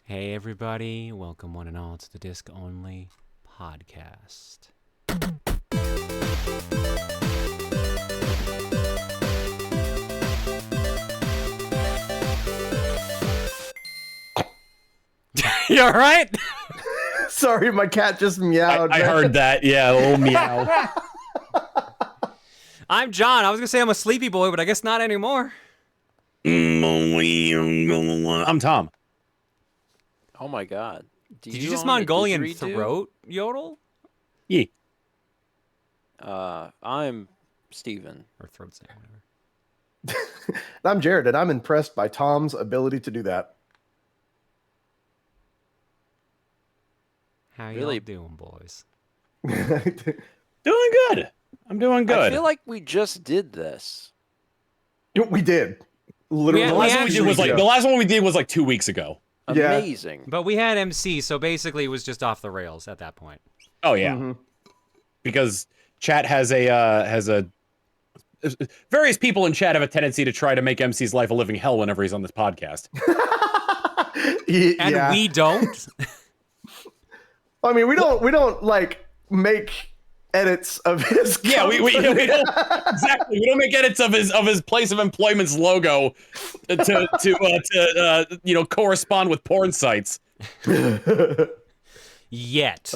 Hey everybody, welcome one and all to the Disc Only podcast. You alright? Sorry, my cat just meowed. I heard that, yeah, a little meow. I'm John. I was gonna say I'm a sleepy boy, but I guess not anymore. I'm Tom. Oh my god. Did you just Mongolian throat yodel? Yeah. I'm Steven. Or throat sing, whatever. I'm Jared, and I'm impressed by Tom's ability to do that. How Really? y'all doing, boys? Doing good. I'm doing good. I feel like we just did this. We did. Literally. Yeah, the last one we did was like 2 weeks ago. Yeah. Amazing. But we had MC, so basically it was just off the rails at that point. Oh yeah. Mhm. Because chat has a various people in chat have a tendency to try to make MC's life a living hell whenever he's on this podcast. And Yeah. we don't. I mean, we don't like make edits of his. Yeah, we don't company. exactly. We don't make edits of his place of employment's logo to correspond with porn sites. Yet.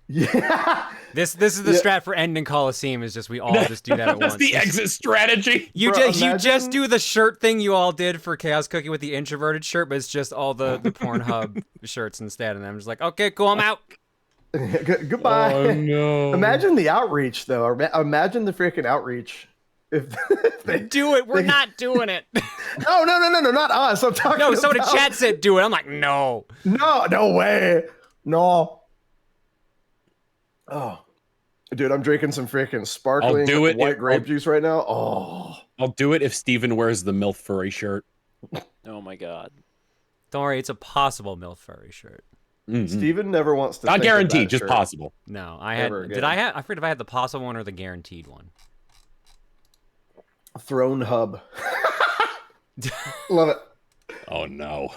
Yeah. This is the strat for ending Coliseum, is just we all just do that at once. That's the exit strategy. You Bro, just imagine- do the shirt thing you all did for Chaos Cookie with the introverted shirt, but it's just all the Pornhub shirts instead, and I'm just like, okay, cool, I'm out. Goodbye. Oh no. Imagine the outreach, though. Imagine the freaking outreach. If they Do it. We're not doing it. No, not us. I'm talking. No, someone in about- chat said do it. I'm like, no. No way. No. Oh, dude, I'm drinking some freaking sparkling I'll do it white if- grape juice right now. Oh, I'll do it if Steven wears the MILF furry shirt. Oh my god. Don't worry, it's a possible MILF furry shirt. Mhm. Steven never wants to. Not think of guaranteed, that just shirt. possible. No, I Never had. again. Did I have? I forget if I had the possible one or the guaranteed one. Throne hub. Love it. Oh no.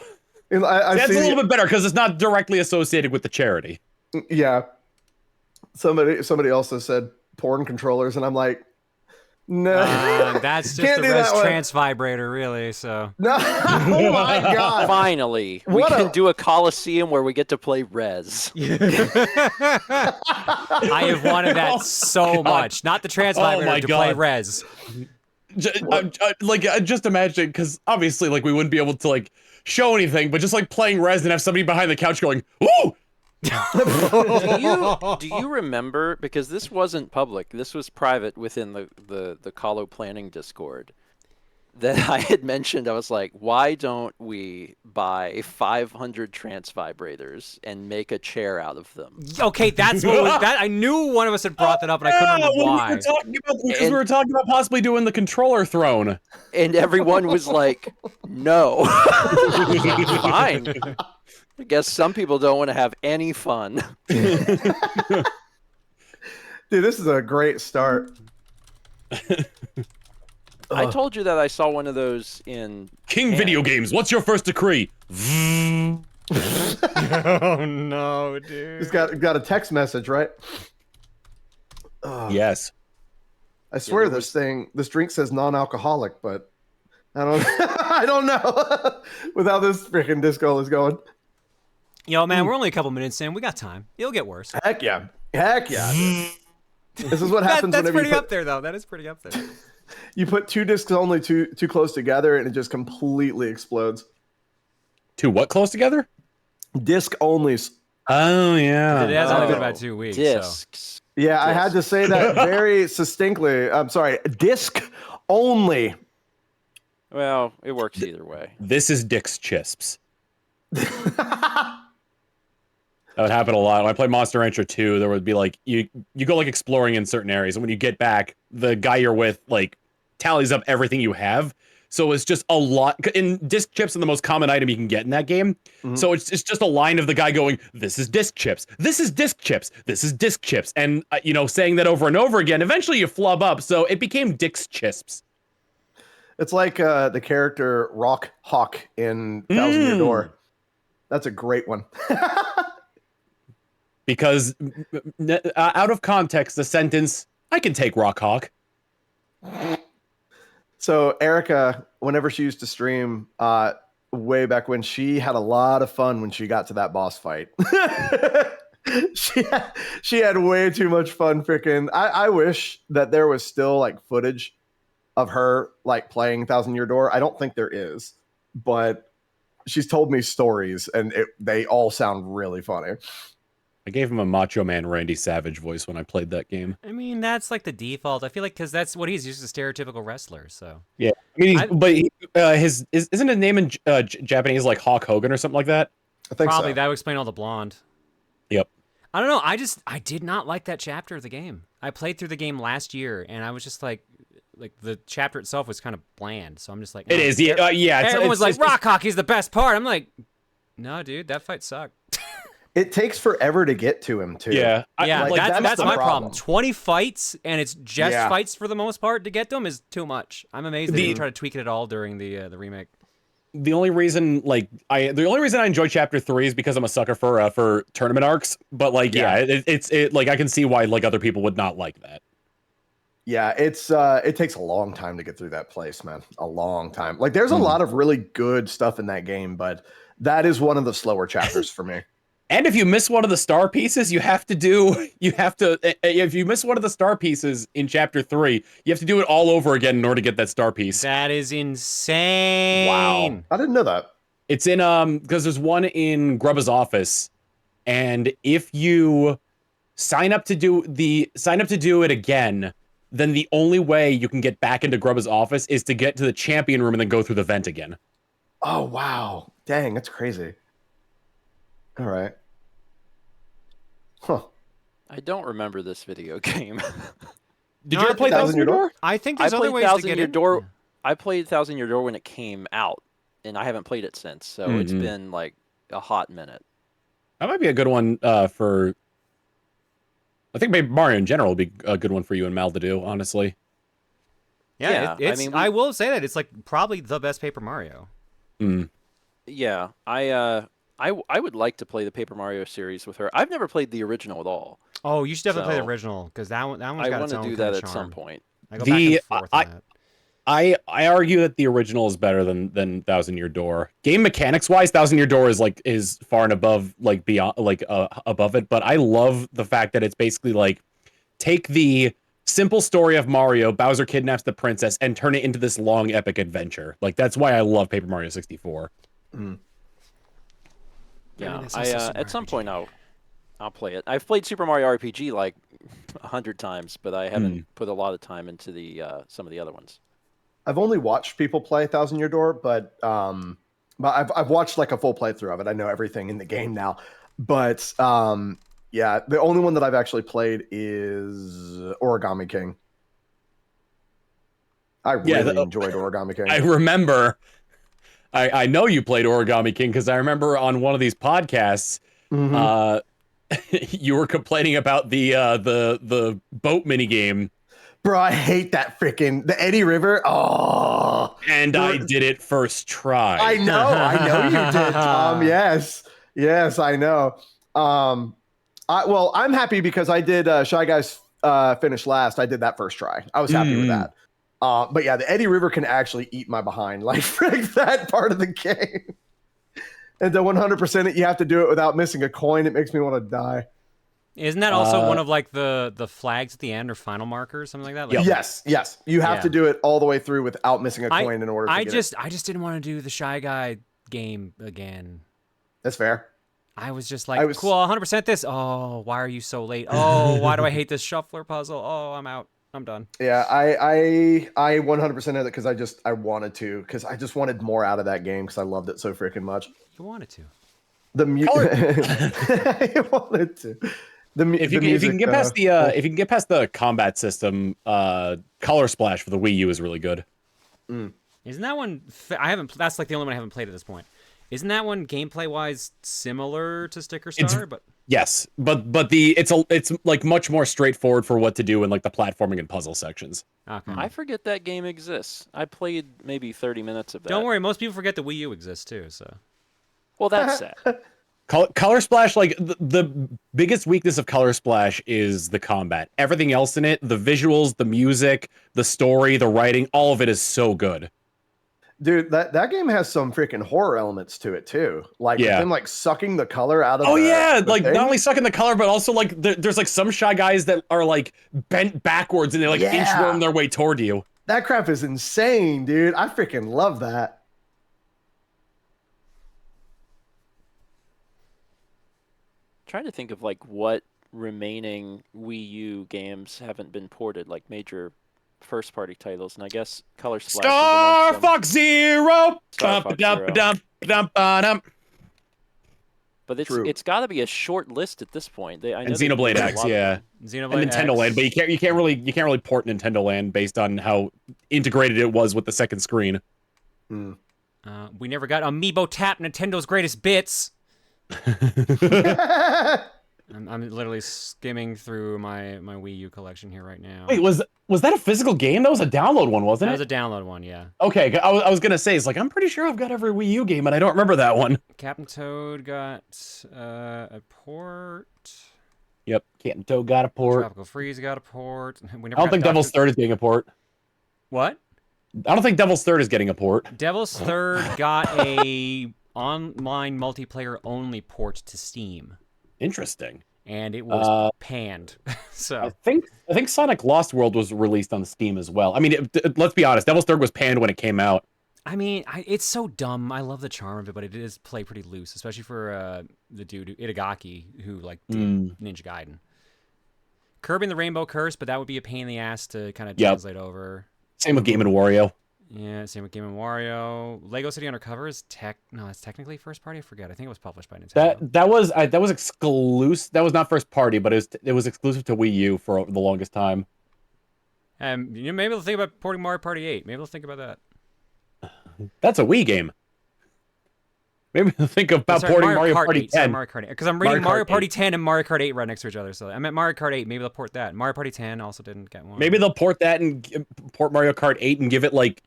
And I That's see a little bit better because it's not directly associated with the charity. Yeah. Somebody also said porn controllers, and I'm like, no. That's just Can't the do res that one. trans vibrator, really. So No. Oh my god. Finally, we What can a- do a Coliseum where we get to play Res. I have wanted that so much. Not the trans Oh vibrator my to play God. res. Just imagine, because obviously, like, we wouldn't be able to like show anything, but just like playing Res and have somebody behind the couch going, "Ooh!" Do you remember, because this wasn't public, this was private within the Colo planning Discord, that I had mentioned, I was like, why don't we buy 500 trance vibrators and make a chair out of them? Okay, that's what was, that. I knew one of us had brought that up, and I couldn't remember why. We were talking about possibly doing the controller throne. And everyone was like, no. Fine. I guess some people don't want to have any fun. Dude, this is a great start. I told you that I saw one of those in King Video Games, what's your first decree? Oh no, dude. He's got a text message, right? Yes. I swear there this drink says non-alcoholic, but I don't I don't know with how this freaking disco is going. Yo, man, we're only a couple minutes in. We got time. It'll get worse. Heck yeah. Dude. This is what happens That's whenever pretty you up there, though. That is pretty up there. you put two discs only too close together, and it just completely explodes. Two what close together? Disc onlys. Oh yeah. It has only been Oh. about 2 weeks. So. discs. Yeah, I had to say that very succinctly. I'm sorry, disc only. Well, it works either way. This is Dick's Chisps. That would happen a lot. When I played Monster Rancher 2, there would be like you go like exploring in certain areas, and when you get back, the guy you're with like tallies up everything you have. So it's just a lot. In disc chips are the most common item you can get in that game. Mhm. So it's just a line of the guy going, "This is disc chips. This is disc chips. This is disc chips," and saying that over and over again. Eventually, you flub up. So it became Dick's Chisps. It's like the character Rock Hawk in Thousand Year Door. That's a great one. Because out of context, the sentence, I can take Rock Hawk. So Erica, whenever she used to stream, way back when, she had a lot of fun when she got to that boss fight. she had way too much fun freaking. I wish that there was still like footage of her like playing Thousand Year Door. I don't think there is, but she's told me stories and they all sound really funny. I gave him a Macho Man Randy Savage voice when I played that game. I mean, that's like the default. I feel like because that's what he's used to, stereotypical wrestler. So Yeah, I mean, isn't his name in Japanese like Hawk Hogan or something like that? I think probably so. that would explain all the blonde. Yep. I don't know. I did not like that chapter of the game. I played through the game last year, and I was just like the chapter itself was kind of bland. So I'm just like, It is. Yeah. Everyone was like, Rock Hockey's the best part. I'm like, no, dude, that fight sucked. It takes forever to get to him too. Yeah. That's the my problem. 20 fights, and it's just Yeah. fights for the most part to get to him is too much. I'm amazed they didn't try to tweak it at all during the remake. The only reason I enjoy Chapter 3 is because I'm a sucker for tournament arcs. But it's like I can see why like other people would not like that. Yeah, it takes a long time to get through that place, man. A long time. Like there's a lot of really good stuff in that game, but that is one of the slower chapters for me. And if you miss one of the star pieces, if you miss one of the star pieces in Chapter 3, you have to do it all over again in order to get that star piece. That is insane. Wow. I didn't know that. It's in because there's one in Grubba's office, and if you sign up to do it again, then the only way you can get back into Grubba's office is to get to the champion room and then go through the vent again. Oh wow. Dang, that's crazy. All right. Huh. I don't remember this video game. Did you ever play Thousand Year Door? I think I there's other played ways to Thousand get Year in. Door. I played Thousand Year Door when it came out, and I haven't played it since. So it's Mhm. been like a hot minute. That might be a good one for. I think maybe Mario in general would be a good one for you and Mal to do, honestly. Yeah, Yeah, it's. I will say that it's like probably the best Paper Mario. Mm. Yeah, I would like to play the Paper Mario series with her. I've never played the original at all. Oh, you should definitely play the So, original because that one's I got want its to own do kind that of at charm. some point. I go back and forth on that. I argue that the original is better than Thousand Year Door. Game mechanics wise, Thousand Year Door is far and above above it. But I love the fact that it's basically like take the simple story of Mario, Bowser kidnaps the princess, and turn it into this long epic adventure. Like that's why I love Paper Mario 64. Mm. Yeah, that's also Super at some RPG. point I'll play it. I've played Super Mario RPG like 100 times, but I haven't put a lot of time into the some of the other ones. I've only watched people play Thousand Year Door, but I've watched like a full playthrough of it. I know everything in the game now, but yeah, the only one that I've actually played is Origami King. I really enjoyed Origami King. I remember. I know you played Origami King because I remember on one of these podcasts, you were complaining about the boat minigame. Bro, I hate that freaking the Eddie River. Oh, And I did it first try. I know you did, Tom. Yes, I know. I'm happy because I did Shy Guys finish last. I did that first try. I was happy with that. But yeah, the Eddie River can actually eat my behind, like frick that part of the game. And to 100% it, you have to do it without missing a coin. It makes me want to die. Isn't that also one of like the flags at the end or final markers, something like that? Like, Yes. You have to do it all the way through without missing a coin in order to get it. I just didn't want to do the Shy Guy game again. That's fair. I was just like, cool, 100% this. Oh, why are you so late? Oh, why do I hate this shuffler puzzle? Oh, I'm out. I'm done. Yeah, I 100% had it because I wanted to, because I just wanted more out of that game because I loved it so freaking much. You wanted to. I wanted to. If you can get past the combat system, Color Splash for the Wii U is really good. Isn't that one? I haven't. That's like the only one I haven't played at this point. Isn't that one gameplay wise similar to Sticker Star? Yes, but it's like much more straightforward for what to do in like the platforming and puzzle sections. Okay. I forget that game exists. I played maybe 30 minutes of that. Don't worry, most people forget the Wii U exists too. So Well, that's sad. Color Splash, like the biggest weakness of Color Splash is the combat. Everything else in it, the visuals, the music, the story, the writing, all of it is so good. Dude, that game has some freaking horror elements to it too. Like with Yeah. them like sucking the color out of Oh the, yeah, the like thing. not only sucking the color, but also like there's like some Shy Guys that are like bent backwards and they like Yeah. inchworm their way toward you. That crap is insane, dude. I freaking love that. Trying to think of like what remaining Wii U games haven't been ported, like major first-party titles, and I guess Color Splash. Star Fox Zero. Star Fox Zero. But it's got to be a short list at this point. I know And Xenoblade X, yeah, Xenoblade and Nintendo X. Land, but you can't really port Nintendo Land based on how integrated it was with the second screen. We never got Amiibo Tap, Nintendo's greatest bits. I'm literally skimming through my Wii U collection here right now. Wait, was that a physical game? That was a download one, wasn't That it? was a download one, yeah. Okay, I was gonna say, it's like I'm pretty sure I've got every Wii U game, and I don't remember that one. Captain Toad got a port. Yep, Captain Toad got a port. Tropical Freeze got a port. We never I don't got think Devil's Third is getting a port. What? I don't think Devil's Third is getting a port. Devil's Third got a online multiplayer only port to Steam, Interesting. and it was panned. So I think Sonic Lost World was released on Steam as well. I mean, let's be honest, Devil's Third was panned when it came out. I mean, it's so dumb. I love the charm of it, but it is play pretty loose, especially for the dude Itagaki who like did Ninja Gaiden. Kirby and the Rainbow Curse, but that would be a pain in the ass to kind of translate over. Same with Game & Wario. Yeah, same with Game & Wario. Lego City Undercover is it's technically first party. I forget. I think it was published by Nintendo. That was exclusive. That was not first party, but it was exclusive to Wii U for the longest time. Maybe they'll think about porting Mario Party 8. Maybe they'll think about that. That's a Wii game. Maybe they'll think about porting Mario Party 10. Mario Kart 8. Because I'm reading Mario Party 10 and Mario Kart 8 right next to each other. So I meant Mario Kart 8. Maybe they'll port that. Mario Party 10 also didn't get one. Maybe they'll port that and port Mario Kart 8 and give it like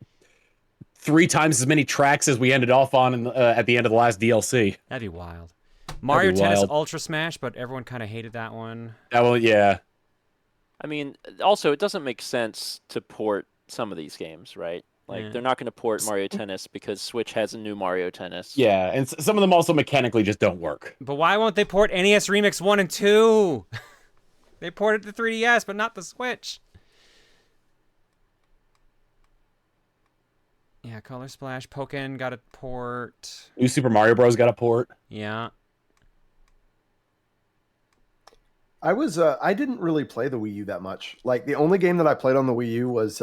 3 times as many tracks as we ended off on at the end of the last DLC. That'd be wild. Mario Tennis Ultra Smash, but everyone kind of hated that one. Yeah. I mean, also, it doesn't make sense to port some of these games, right? Like, they're not going to port Mario Tennis because Switch has a new Mario Tennis. Yeah, and some of them also mechanically just don't work. But why won't they port NES Remix 1 and 2? They ported the 3DS, but not the Switch. Yeah, Color Splash. Pokken got a port. New Super Mario Bros. Got a port. Yeah. I didn't really play the Wii U that much. Like the only game that I played on the Wii U was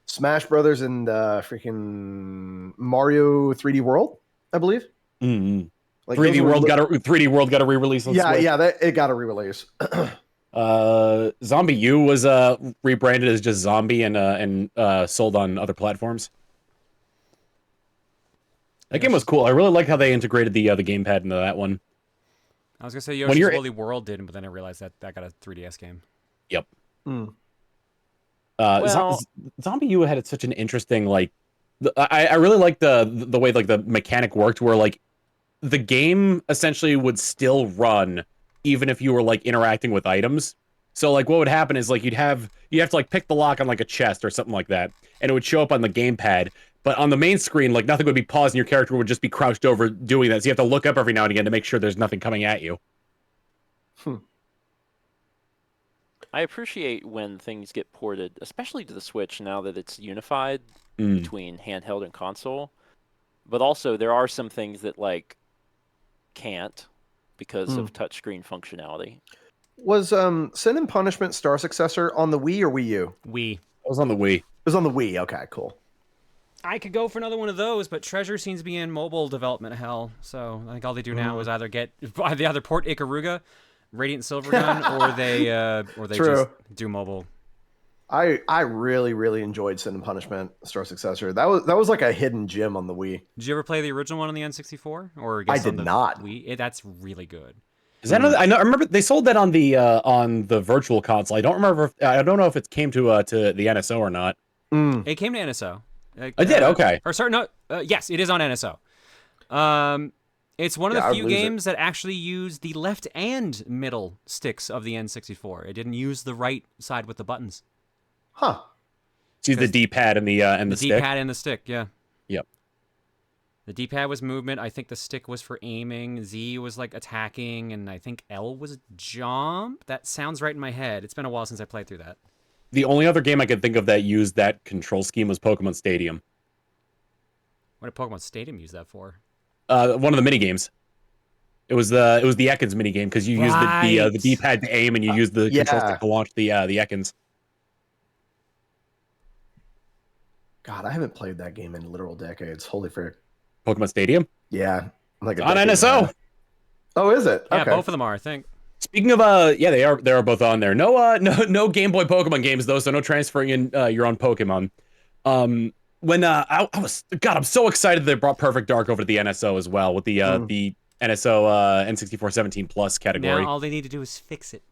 Smash Brothers and freaking Mario 3D World, I believe. Mm-hmm. Like 3D World got a re-release on Switch. It got a re-release. Zombie U was rebranded as just Zombie and sold on other platforms. That game was cool. I really liked how they integrated the gamepad into that one. I was gonna say Yoshi's Woolly World didn't, but then I realized that got a 3DS game. Yep. Well, Zombie U had such an interesting I really liked the way like the mechanic worked, where like the game essentially would still run even if you were like interacting with items. So like what would happen is like you'd have to like pick the lock on like a chest or something like that, and it would show up on the gamepad. But on the main screen, like nothing would be paused, and your character would just be crouched over doing that. So you have to look up every now and again to make sure there's nothing coming at you. I appreciate when things get ported, especially to the Switch now that it's unified between handheld and console. But also, there are some things that like can't because of touchscreen functionality. Was Sin and Punishment Star Successor on the Wii or Wii U? Wii. It was on the Wii. It was on the Wii. Okay, cool. I could go for another one of those, but Treasure seems to be in mobile development hell. So I think all they do now is either port Ikaruga, Radiant Silvergun, or they just do mobile. I really, really enjoyed Sin and Punishment Star Successor. That was like a hidden gem on the Wii. Did you ever play the original one on the N64? Or I did not. Wii? That's really good. Is that I remember they sold that on the virtual console. I don't know if it came to the NSO or not. It came to NSO. I did. Okay. Or sorry, no. Yes, it is on NSO. It's one of Yeah, the I'd few lose it. games that actually use the left and middle sticks of the N64. It didn't use the right side with the buttons. Huh. See the D-pad and the stick. D-pad and the stick, yeah. Yep. The D-pad was movement. I think the stick was for aiming. Z was like attacking, and I think L was jump. That sounds right in my head. It's been a while since I played through that. The only other game I could think of that used that control scheme was Pokemon Stadium. What did Pokemon Stadium use that for? One of the mini games. It was the Ekans mini game because you used the D-pad to aim and you used the control stick to launch the Ekans. God, I haven't played that game in literal decades. Holy frick. Pokemon Stadium? Yeah. Like on NSO. Oh, is it? Yeah, okay. both of them are, I think. Speaking of yeah, they are both on there. No Game Boy Pokemon games though, so no transferring in your own Pokemon. When I'm so excited they brought Perfect Dark over to the NSO as well with the NSO N64 17 Plus category. Now all they need to do is fix it.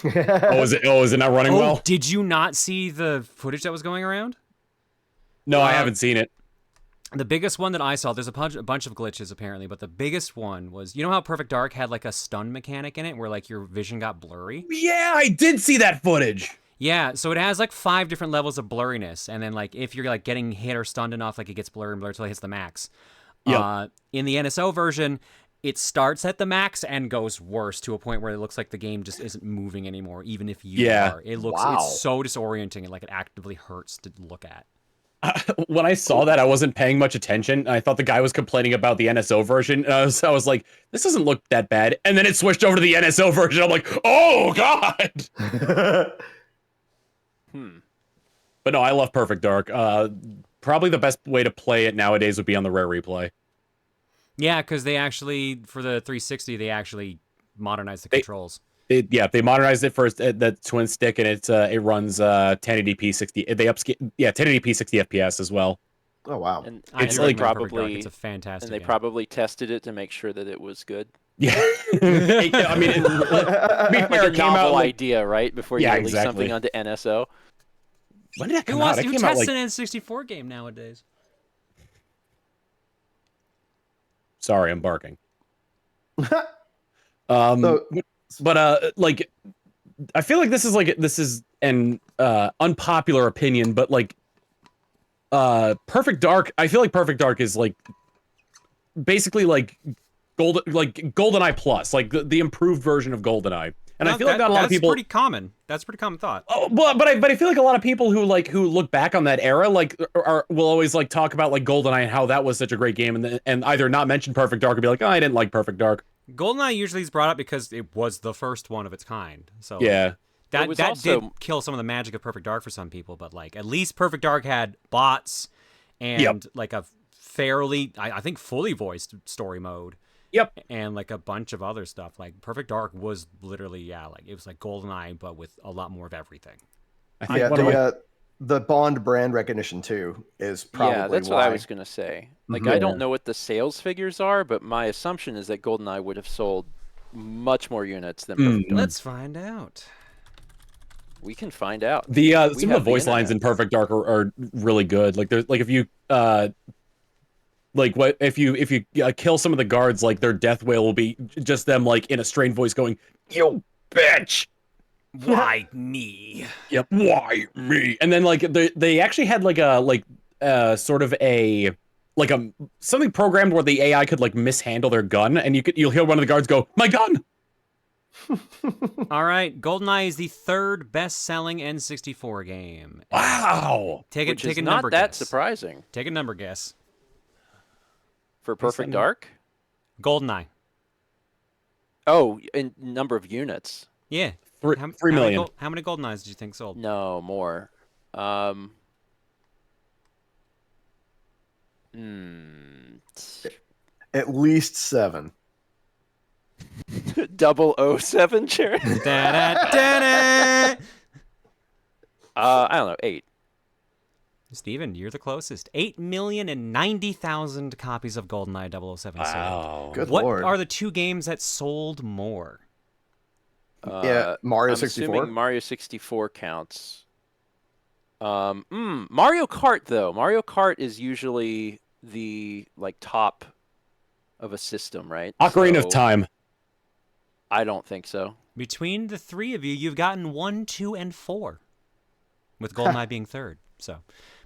Is it not running well? Did you not see the footage that was going around? No, I haven't seen it. The biggest one that I saw, there's a bunch of glitches apparently, but the biggest one was, you know how Perfect Dark had like a stun mechanic in it where like your vision got blurry? Yeah, I did see that footage. Yeah, so it has like 5 different levels of blurriness, and then like if you're like getting hit or stunned enough, like it gets blurry and blurry until it hits the max. Yep. In the NSO version, it starts at the max and goes worse to a point where it looks like the game just isn't moving anymore, even if you are. It looks it's so disorienting and like it actively hurts to look at. When I saw that, I wasn't paying much attention. I thought the guy was complaining about the NSO version. I was like, this doesn't look that bad. And then it switched over to the NSO version. I'm like, oh, God. But no, I love Perfect Dark. Probably the best way to play it nowadays would be on the Rare Replay. Yeah, because they actually, for the 360, they actually modernized the controls. They modernized it first, the twin stick, and it runs 1080p 60. They upscale, 1080p 60 FPS as well. Oh wow! And it's like probably it's a fantastic. And they game. Probably tested it to make sure that it was good. Yeah, I mean, it came out idea right before you release exactly. something onto NSO. When did that come out? Who tests an N64 game nowadays? Sorry, I'm barking. Like, I feel like this is an unpopular opinion, but like, Perfect Dark. I feel like Perfect Dark is like basically like GoldenEye Plus, like the improved version of GoldenEye. And I feel like not a lot of people. That's pretty common. That's a pretty common thought. Oh, but I feel like a lot of people who look back on that era will always like talk about like GoldenEye and how that was such a great game, and either not mention Perfect Dark or be like, oh, I didn't like Perfect Dark. GoldenEye usually is brought up because it was the first one of its kind. So yeah, that did kill some of the magic of Perfect Dark for some people. But like at least Perfect Dark had bots and like a fairly, I think, fully voiced story mode. Yep. And like a bunch of other stuff. Like Perfect Dark was literally, like it was like GoldenEye, but with a lot more of everything. The Bond brand recognition too is probably that's what I was gonna say. Like I don't know what the sales figures are, but my assumption is that GoldenEye would have sold much more units than Perfect Dark. Let's find out. We can find out. Some of the voice lines in Perfect Dark are really good. Like there's like if you kill some of the guards, like their death wail will be just them like in a strained voice going, "You bitch." Why me? Yep. Why me? And then like they actually had like a sort of a something programmed where the AI could like mishandle their gun, and you'll hear one of the guards go, "My gun." All right, GoldenEye is the 3rd best-selling N64 game. Wow. Take a number not that guess. surprising. Take a number guess. For Perfect Dark? GoldenEye. Oh, in number of units. Yeah. 3 million. How many GoldenEyes do you think sold? No, more. At least 7. 007, Jared? I don't know, 8. Steven, you're the closest. 8,090,000 copies of GoldenEye 007 sold. Good what Lord. are the 2 games that sold more? Mario 64. Assuming Mario 64 counts. Mario Kart though. Mario Kart is usually the like top of a system, right? Ocarina of So, Time. I don't think so. Between the three of you, you've gotten 1, 2, and 4, with GoldenEye being third. So,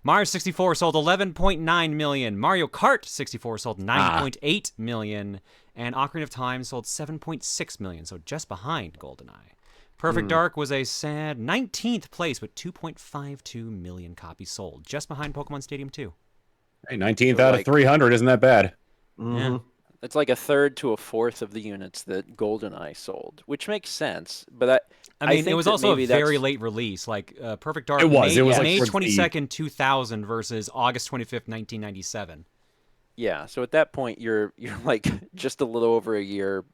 Mario 64 sold 11.9 million. Mario Kart 64 sold 9.8 million, and Ocarina of Time sold 7.6 million. So just behind GoldenEye. Perfect Dark was a sad 19th place with 2.52 million copies sold, just behind Pokemon Stadium 2. Hey, 19th out of 300 isn't that bad. Yeah. It's like a third to a fourth of the units that GoldenEye sold, which makes sense. But I mean, think it was that also a maybe very that's- late release. Like Perfect Dark, It was May like May towards the- 22nd, 2000 versus August 25th, 1997. Yeah, so at that point you're like just a little over a year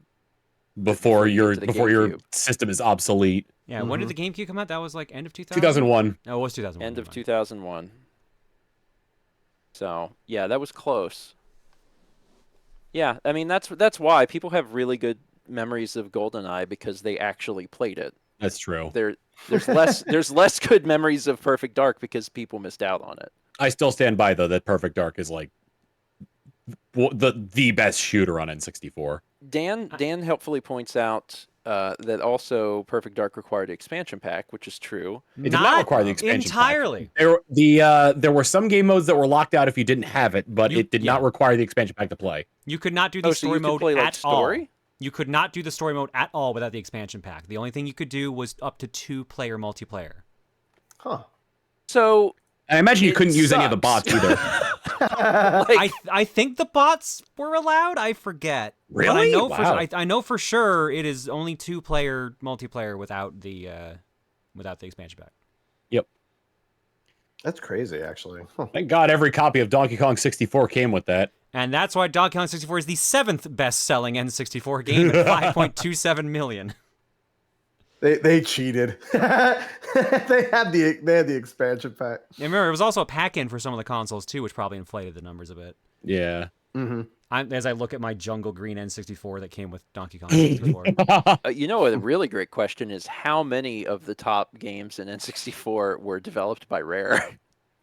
Before you get to the your GameCube. system is obsolete. Yeah, when did the GameCube come out? That was like end of 2000? 2001. No, it was 2001. end of never mind. 2001. So, yeah, that was close. Yeah, I mean that's why people have really good memories of GoldenEye because they actually played it. That's true. There's less good memories of Perfect Dark because people missed out on it. I still stand by though that Perfect Dark is like the best shooter on N64. Dan helpfully points out that also Perfect Dark required an expansion pack, which is true. It did not require the expansion entirely. pack. There were some game modes that were locked out if you didn't have it, but it did not require the expansion pack to play. You could not do the so story you could mode play, like, at story? all. You could not do the story mode at all without the expansion pack. The only thing you could do was up to 2-player multiplayer. Huh. So I imagine you It couldn't use any of the sucks. bots either. I think the bots were allowed. I forget. But I Really? know Wow. I know for sure it is only 2-player multiplayer without the expansion pack. Yep. That's crazy, actually. Huh. Thank God every copy of Donkey Kong 64 came with that. And that's why Donkey Kong 64 is the 7th best-selling N64 game at 5.27 million. They cheated. They had the expansion pack. And remember, it was also a pack-in for some of the consoles too, which probably inflated the numbers a bit. Yeah. As I look at my jungle green N64 that came with Donkey Kong 64. you know, a really great question is how many of the top games in N64 were developed by Rare?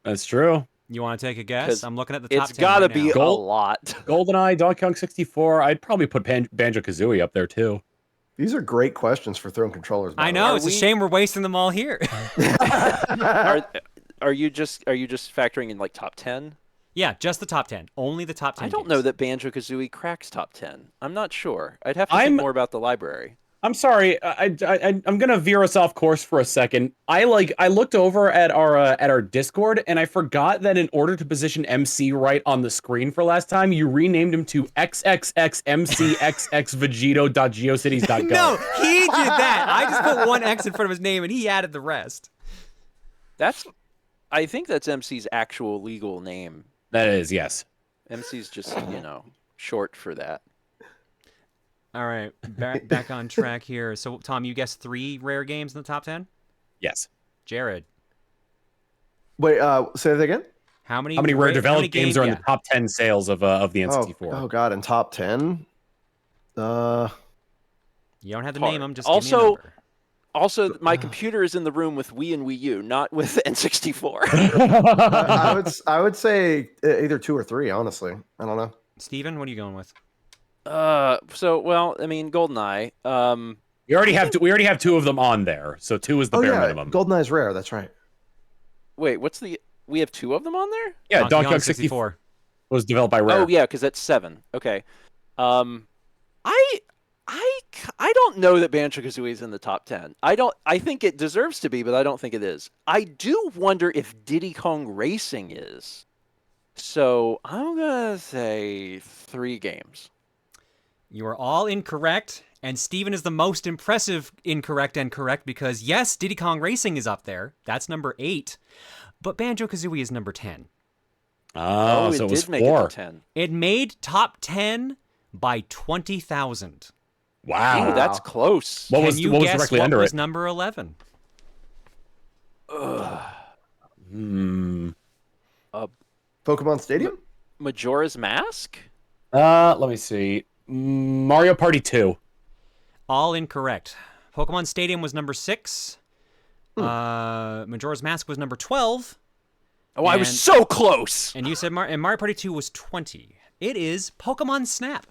That's true. You want to take a guess? 'Cause I'm looking at the top 10 It's got to right be now. a lot. GoldenEye, Donkey Kong 64. I'd probably put Banjo-Kazooie up there too. These are great questions for throwing controllers. by I the know. way. It's a shame we're wasting them all here. Are you just factoring in like top 10? Yeah, just the top 10. Only the top 10 I don't games. know that Banjo-Kazooie cracks top 10. I'm not sure. I'd have to think more about the library. I'm sorry. I'm gonna veer us off course for a second. I looked over at our Discord and I forgot that in order to position MC right on the screen for last time, you renamed him to XXXMCXXVegito.geocities.gov. No, he did that. I just put one X in front of his name and he added the rest. I think that's MC's actual legal name. That is, yes. MC's just, short for that. All right, back on track here. So, Tom, you guessed 3 rare games in the top 10? Yes. Jared. Wait, say that again? How many rare developed games are in the top 10 sales of the N64? Oh God, in top 10? You don't have to name them, just give me a Also, number. Also, my computer is in the room with Wii and Wii U, not with N64. I would say either 2 or 3. Honestly, I don't know. Steven, what are you going with? GoldenEye. We already have 2 of them on there, so 2 is the bare minimum. GoldenEye's rare. That's right. Wait, we have 2 of them on there? Yeah, Donkey Kong 64 was developed by Rare. Oh yeah, because that's 7. Okay. I don't know that Banjo-Kazooie is in the top 10. I think it deserves to be, but I don't think it is. I do wonder if Diddy Kong Racing is. So I'm gonna say 3 games. You are all incorrect, and Steven is the most impressive incorrect and correct because, yes, Diddy Kong Racing is up there. That's number 8. But Banjo-Kazooie is number 10. Oh, so it was did make 4. it to 10. It made top 10 by 20,000. Wow. Ooh, that's close. What was Can you what was guess directly what under was it? number 11? Pokemon Stadium? Majora's Mask? Let me see. Mario Party 2. All incorrect. Pokemon Stadium was number 6. Majora's Mask was number 12. Oh, I was so close. And you said Mario Party 2 was 20. It is Pokemon Snap.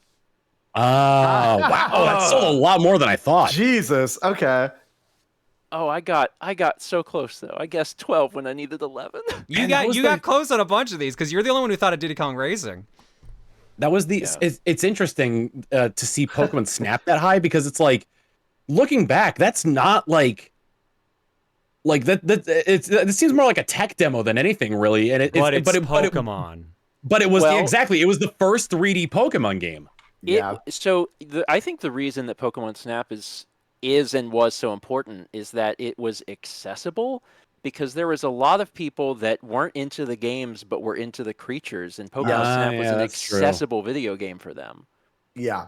Oh, wow, that's sold a lot more than I thought. Jesus. Okay. Oh, I got so close though. I guessed 12 when I needed 11. You Man, got close on a bunch of these because you're the only one who thought of Diddy Kong Racing. That was the. Yeah. It's interesting to see Pokemon Snap that high because it's like, looking back, that's not like that. It seems more like a tech demo than anything really. And But it's Pokemon. But it was Well- exactly. It was the first 3D Pokemon game. Yeah. I think the reason that Pokemon Snap is and was so important is that it was accessible, because there was a lot of people that weren't into the games but were into the creatures, and Pokemon Snap was an that's true. accessible video game for them. Yeah.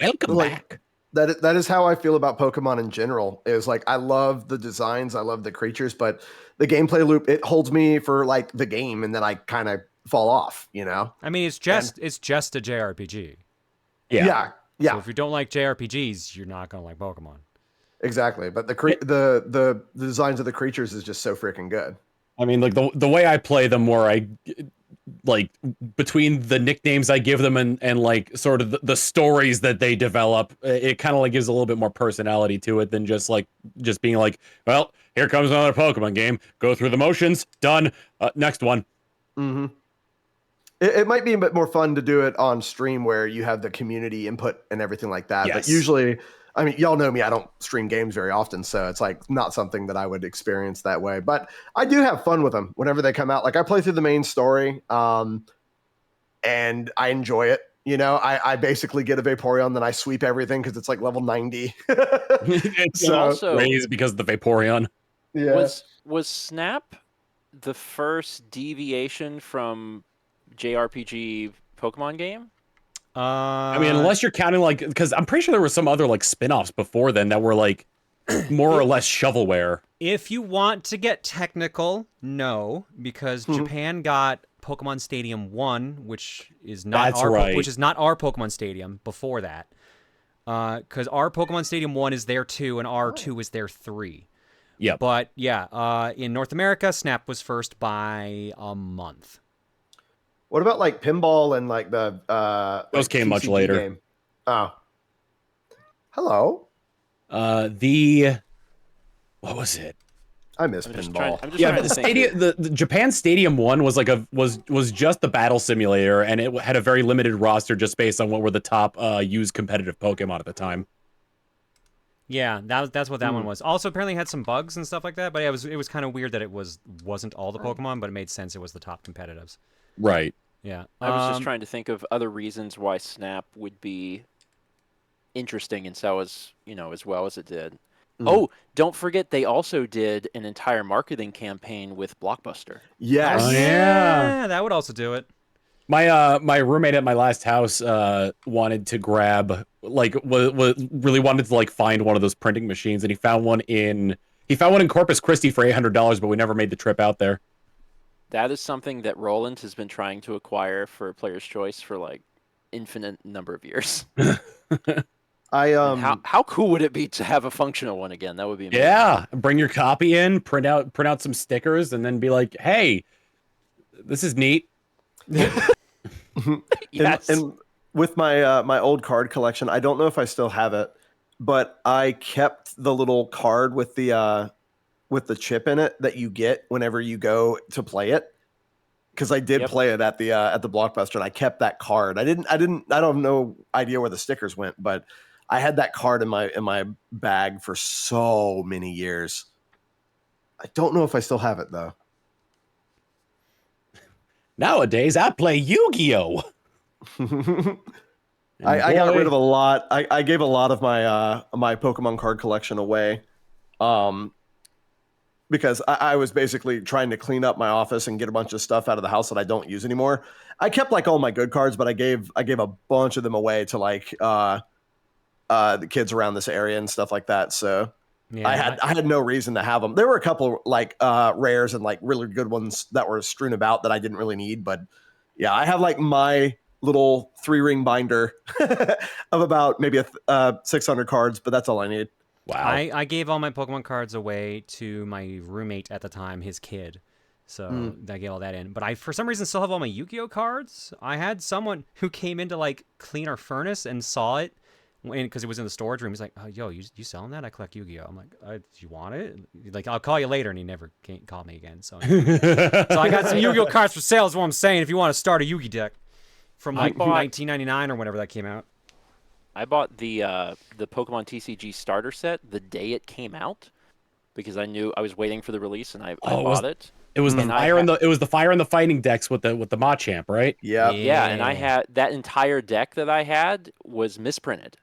Welcome Like- back. That is how I feel about Pokemon in general. Is like I love the designs, I love the creatures, but the gameplay loop, it holds me for like the game, and then I kind of fall off. You know? I mean, it's just a JRPG. Yeah. So if you don't like JRPGs, you're not gonna like Pokemon. Exactly. But the designs of the creatures is just so freaking good. I mean, like the way I play them, more I like between the nicknames I give them and like sort of the stories that they develop, it kind of like gives a little bit more personality to it than just being like, well, here comes another Pokemon game. Go through the motions. Done. Next one. Mm-hmm. It might be a bit more fun to do it on stream where you have the community input and everything like that. Yes. But usually, I mean, y'all know me, I don't stream games very often, so it's like not something that I would experience that way. But I do have fun with them whenever they come out. Like I play through the main story, and I enjoy it. You know, I basically get a Vaporeon, then I sweep everything because it's like level 90. It's So- also, crazy because of the Vaporeon. Yeah. was Snap the first deviation from JRPG Pokemon game? I mean, unless you're counting like, because I'm pretty sure there were some other like spin-offs before then that were like more or less shovelware. if you want to get technical, no, because Japan got Pokemon Stadium 1, which is not That's right. which is not our Pokemon Stadium before that. Because our Pokemon Stadium 1 is their 2 and our 2 is their 3. Yep. But yeah, in North America, Snap was first by a month. What about like pinball and like the Those like came much TCG later. game? Oh. Hello. What was it? I miss I'm just pinball. trying Yeah, to the think. stadium, the Japan Stadium 1 was like was just the battle simulator, and it had a very limited roster just based on what were the top used competitive Pokemon at the time. Yeah, that's what that one was. Also, apparently had some bugs and stuff like that. But yeah, it was kind of weird that it wasn't all the Pokemon, but it made sense. It was the top competitives. Right. Yeah, I was just trying to think of other reasons why Snap would be interesting and sell as well as it did. Oh, don't forget they also did an entire marketing campaign with Blockbuster. Yes. Oh, yeah. that would also do it. My roommate at my last house wanted to grab really wanted to like find one of those printing machines, and he found one in Corpus Christi for $800, but we never made the trip out there. That is something that Roland has been trying to acquire for Player's Choice for like infinite number of years. How cool would it be to have a functional one again? That would be amazing. Yeah, bring your copy in, print out some stickers, and then be like, "Hey, this is neat." Yes. And with my my old card collection, I don't know if I still have it, but I kept the little card with the chip in it that you get whenever you go to play it. Because I did play it at the Blockbuster, and I kept that card. I don't have no idea where the stickers went, but I had that card in my bag for so many years. I don't know if I still have it though. Nowadays, I play Yu-Gi-Oh. I got rid of a lot. I gave a lot of my my Pokemon card collection away, because I was basically trying to clean up my office and get a bunch of stuff out of the house that I don't use anymore. I kept like all my good cards, but I gave a bunch of them away to like the kids around this area and stuff like that. So Yeah, I had no reason to have them. There were a couple like rares and like really good ones that were strewn about that I didn't really need, but yeah, I have like my little 3-ring binder of about maybe 600 cards, but that's all I need. Wow. I gave all my Pokemon cards away to my roommate at the time, his kid. So I get all that in. But I, for some reason, still have all my Yu-Gi-Oh cards. I had someone who came in to like clean our furnace and saw it because it was in the storage room. He's like, "Oh, yo, you selling that? I collect Yu-Gi-Oh." I'm like, "Do you want it?" Like, "I'll call you later," and he never called me again. So, so I got some Yu-Gi-Oh cards for sale. Is what I'm saying. If you want to start a Yu-Gi deck from like 1999 or whenever that came out. I bought the Pokemon TCG starter set the day it came out because I knew I was waiting for the release, and I bought it. It was the fire and the fighting decks with the Machamp, right? Yeah. Yeah, and I had that entire deck that I had was misprinted.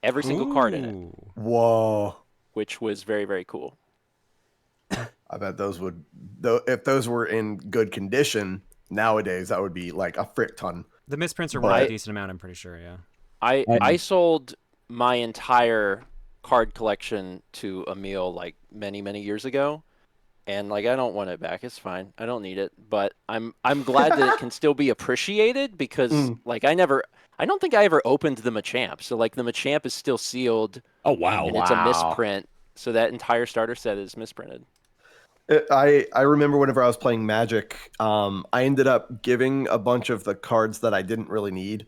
Every single card in it. Whoa. Which was very, very cool. I bet those would, though, if those were in good condition nowadays, that would be like a frick ton. The misprints are worth a decent amount, I'm pretty sure, yeah. I sold my entire card collection to Emil like many, many years ago. And like I don't want it back. It's fine. I don't need it. But I'm glad that it can still be appreciated because like I don't think I ever opened the Machamp. So like the Machamp is still sealed. Oh wow. And it's a misprint. So that entire starter set is misprinted. I remember whenever I was playing Magic, I ended up giving a bunch of the cards that I didn't really need.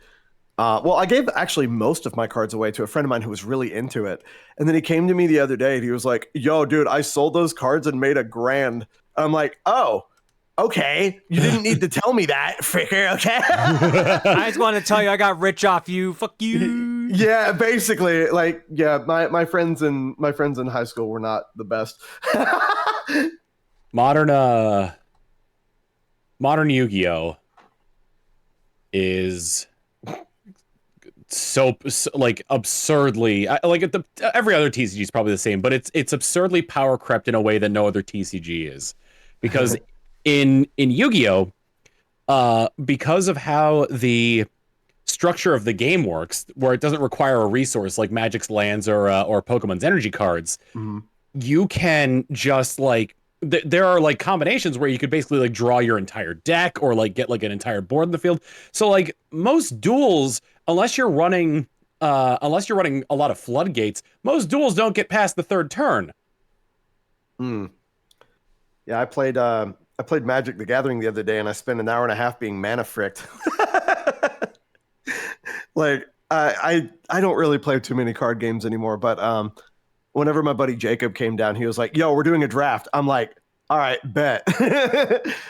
Well, I gave actually most of my cards away to a friend of mine who was really into it. And then he came to me the other day and he was like, "Yo, dude, I sold those cards and made $1,000." I'm like, "Oh, okay. You didn't need to tell me that, fricker, okay?" I just wanted to tell you I got rich off you. Fuck you. Yeah, basically. Like, yeah, my friends in high school were not the best. Modern Yu-Gi-Oh is so like absurdly like every other TCG is probably the same, but it's absurdly power crept in a way that no other TCG is, because in Yu-Gi-Oh, because of how the structure of the game works, where it doesn't require a resource like Magic's lands or Pokemon's energy cards, you can just like there are like combinations where you could basically like draw your entire deck or like get like an entire board in the field. So like most duels, unless you're running a lot of floodgates, most duels don't get past the third turn. Yeah, I played Magic the Gathering the other day and I spent an hour and a half being mana fricked. Like I don't really play too many card games anymore, but whenever my buddy Jacob came down, he was like, "Yo, we're doing a draft." I'm like, "All right, bet."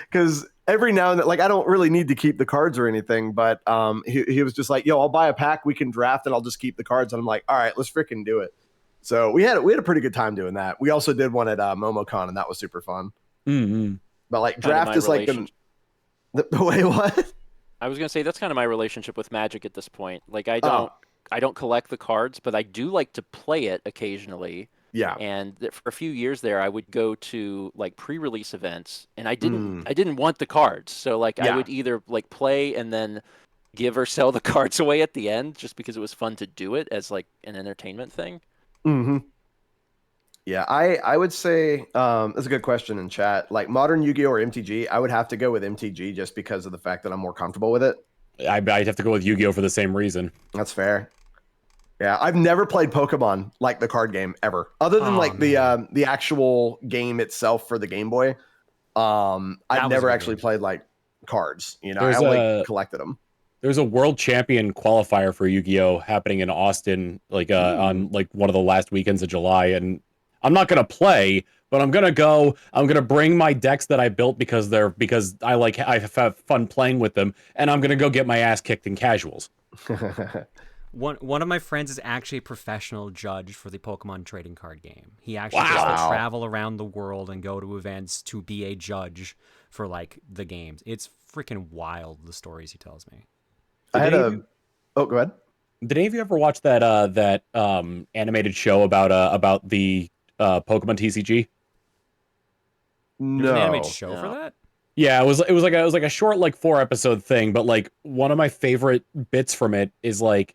Because every now and then, like, I don't really need to keep the cards or anything, but he was just like, "Yo, I'll buy a pack, we can draft, and I'll just keep the cards." And I'm like, "All right, let's freaking do it." So we had a pretty good time doing that. We also did one at MomoCon, and that was super fun. But like draft is like the way what? I was gonna say that's kind of my relationship with Magic at this point. Like I don't collect the cards, but I do like to play it occasionally. Yeah. And for a few years there, I would go to like pre-release events, and I didn't want the cards. So like I would either like play and then give or sell the cards away at the end, just because it was fun to do it as like an entertainment thing. Yeah, I would say that's a good question in chat. Like modern Yu-Gi-Oh or MTG, I would have to go with MTG just because of the fact that I'm more comfortable with it. I'd have to go with Yu-Gi-Oh for the same reason. That's fair. Yeah, I've never played Pokemon like the card game ever, other than the actual game itself for the Game Boy. I've never actually played like cards. You know, I only collected them. There's a world champion qualifier for Yu-Gi-Oh happening in Austin, like on like one of the last weekends of July, and I'm not gonna play, but I'm gonna go. I'm gonna bring my decks that I built because I have fun playing with them, and I'm gonna go get my ass kicked in casuals. One of my friends is actually a professional judge for the Pokemon trading card game. He actually gets to travel around the world and go to events to be a judge for like the games. It's freaking wild, the stories he tells me. Go ahead. Did any of you ever watch that animated show about the Pokemon TCG? No. There's an animated show for that? Yeah, it was like a short like 4-episode thing, but like one of my favorite bits from it is like,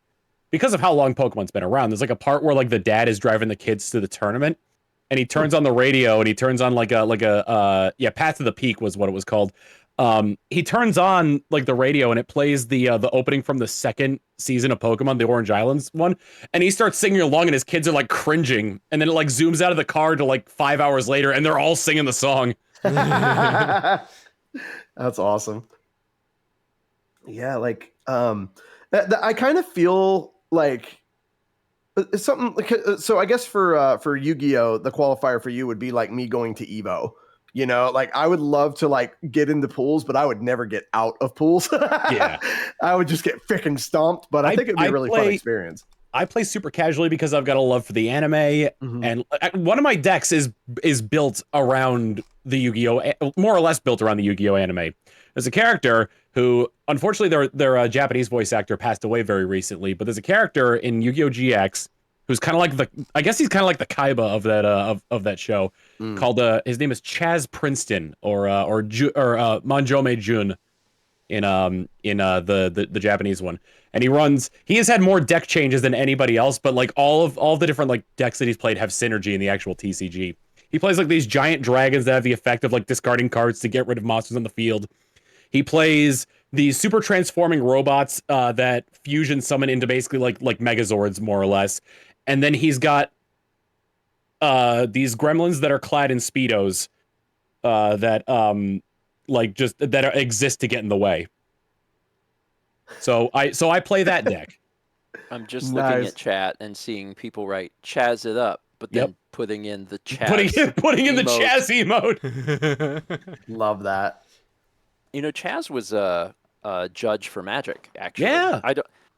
because of how long Pokemon's been around, there's like a part where like the dad is driving the kids to the tournament, and he turns on the radio and he turns on like a Path to the Peak was what it was called. He turns on like the radio and it plays the opening from the second season of Pokemon, the Orange Islands one, and he starts singing along and his kids are like cringing, and then it like zooms out of the car to like 5 hours later and they're all singing the song. That's awesome. Yeah, like I kind of feel like it's something like, so I guess for Yu-Gi-Oh, the qualifier for you would be like me going to Evo. You know, like I would love to like get into pools, but I would never get out of pools. Yeah. I would just get freaking stomped, but I think it'd be a really fun experience. I play super casually because I've got a love for the anime, and one of my decks is built around the Yu-Gi-Oh, more or less built around the Yu-Gi-Oh anime. There's a character who, unfortunately, their Japanese voice actor passed away very recently, but there's a character in Yu-Gi-Oh GX who's kind of like I guess he's kind of like the Kaiba of that of that show, called his name is Chaz Princeton or Manjome Jun in the Japanese one. And he has had more deck changes than anybody else, but like all the different like decks that he's played have synergy in the actual TCG. He plays like these giant dragons that have the effect of like discarding cards to get rid of monsters on the field. He plays these super transforming robots that fusion summon into basically like Megazords, more or less. And then he's got these gremlins that are clad in Speedos that exist to get in the way. So I play that deck. I'm just looking at chat and seeing people write "Chaz it up," but then putting in the Chaz putting in the Chaz emote. Love that. You know, Chaz was a judge for Magic. Actually, yeah.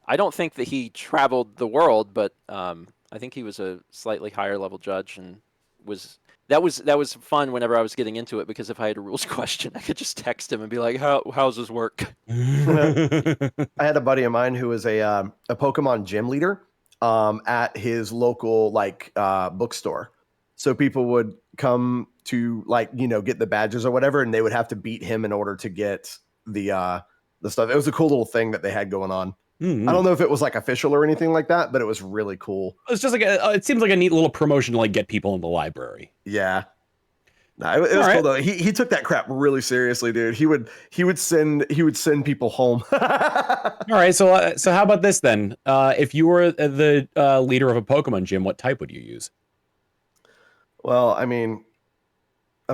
I don't think that he traveled the world, but I think he was a slightly higher level judge, and that was fun whenever I was getting into it, because if I had a rules question, I could just text him and be like, how's this work? I had a buddy of mine who was a Pokemon gym leader at his local bookstore. So people would come to get the badges or whatever, and they would have to beat him in order to get the stuff. It was a cool little thing that they had going on. I don't know if it was like official or anything like that, but it was really cool. It's just like it seems like a neat little promotion to like get people in the library. Yeah. No, it was cool though. He took that crap really seriously, dude. He would send people home. All right, so how about this then? If you were the leader of a Pokemon gym, what type would you use? Well, I mean, I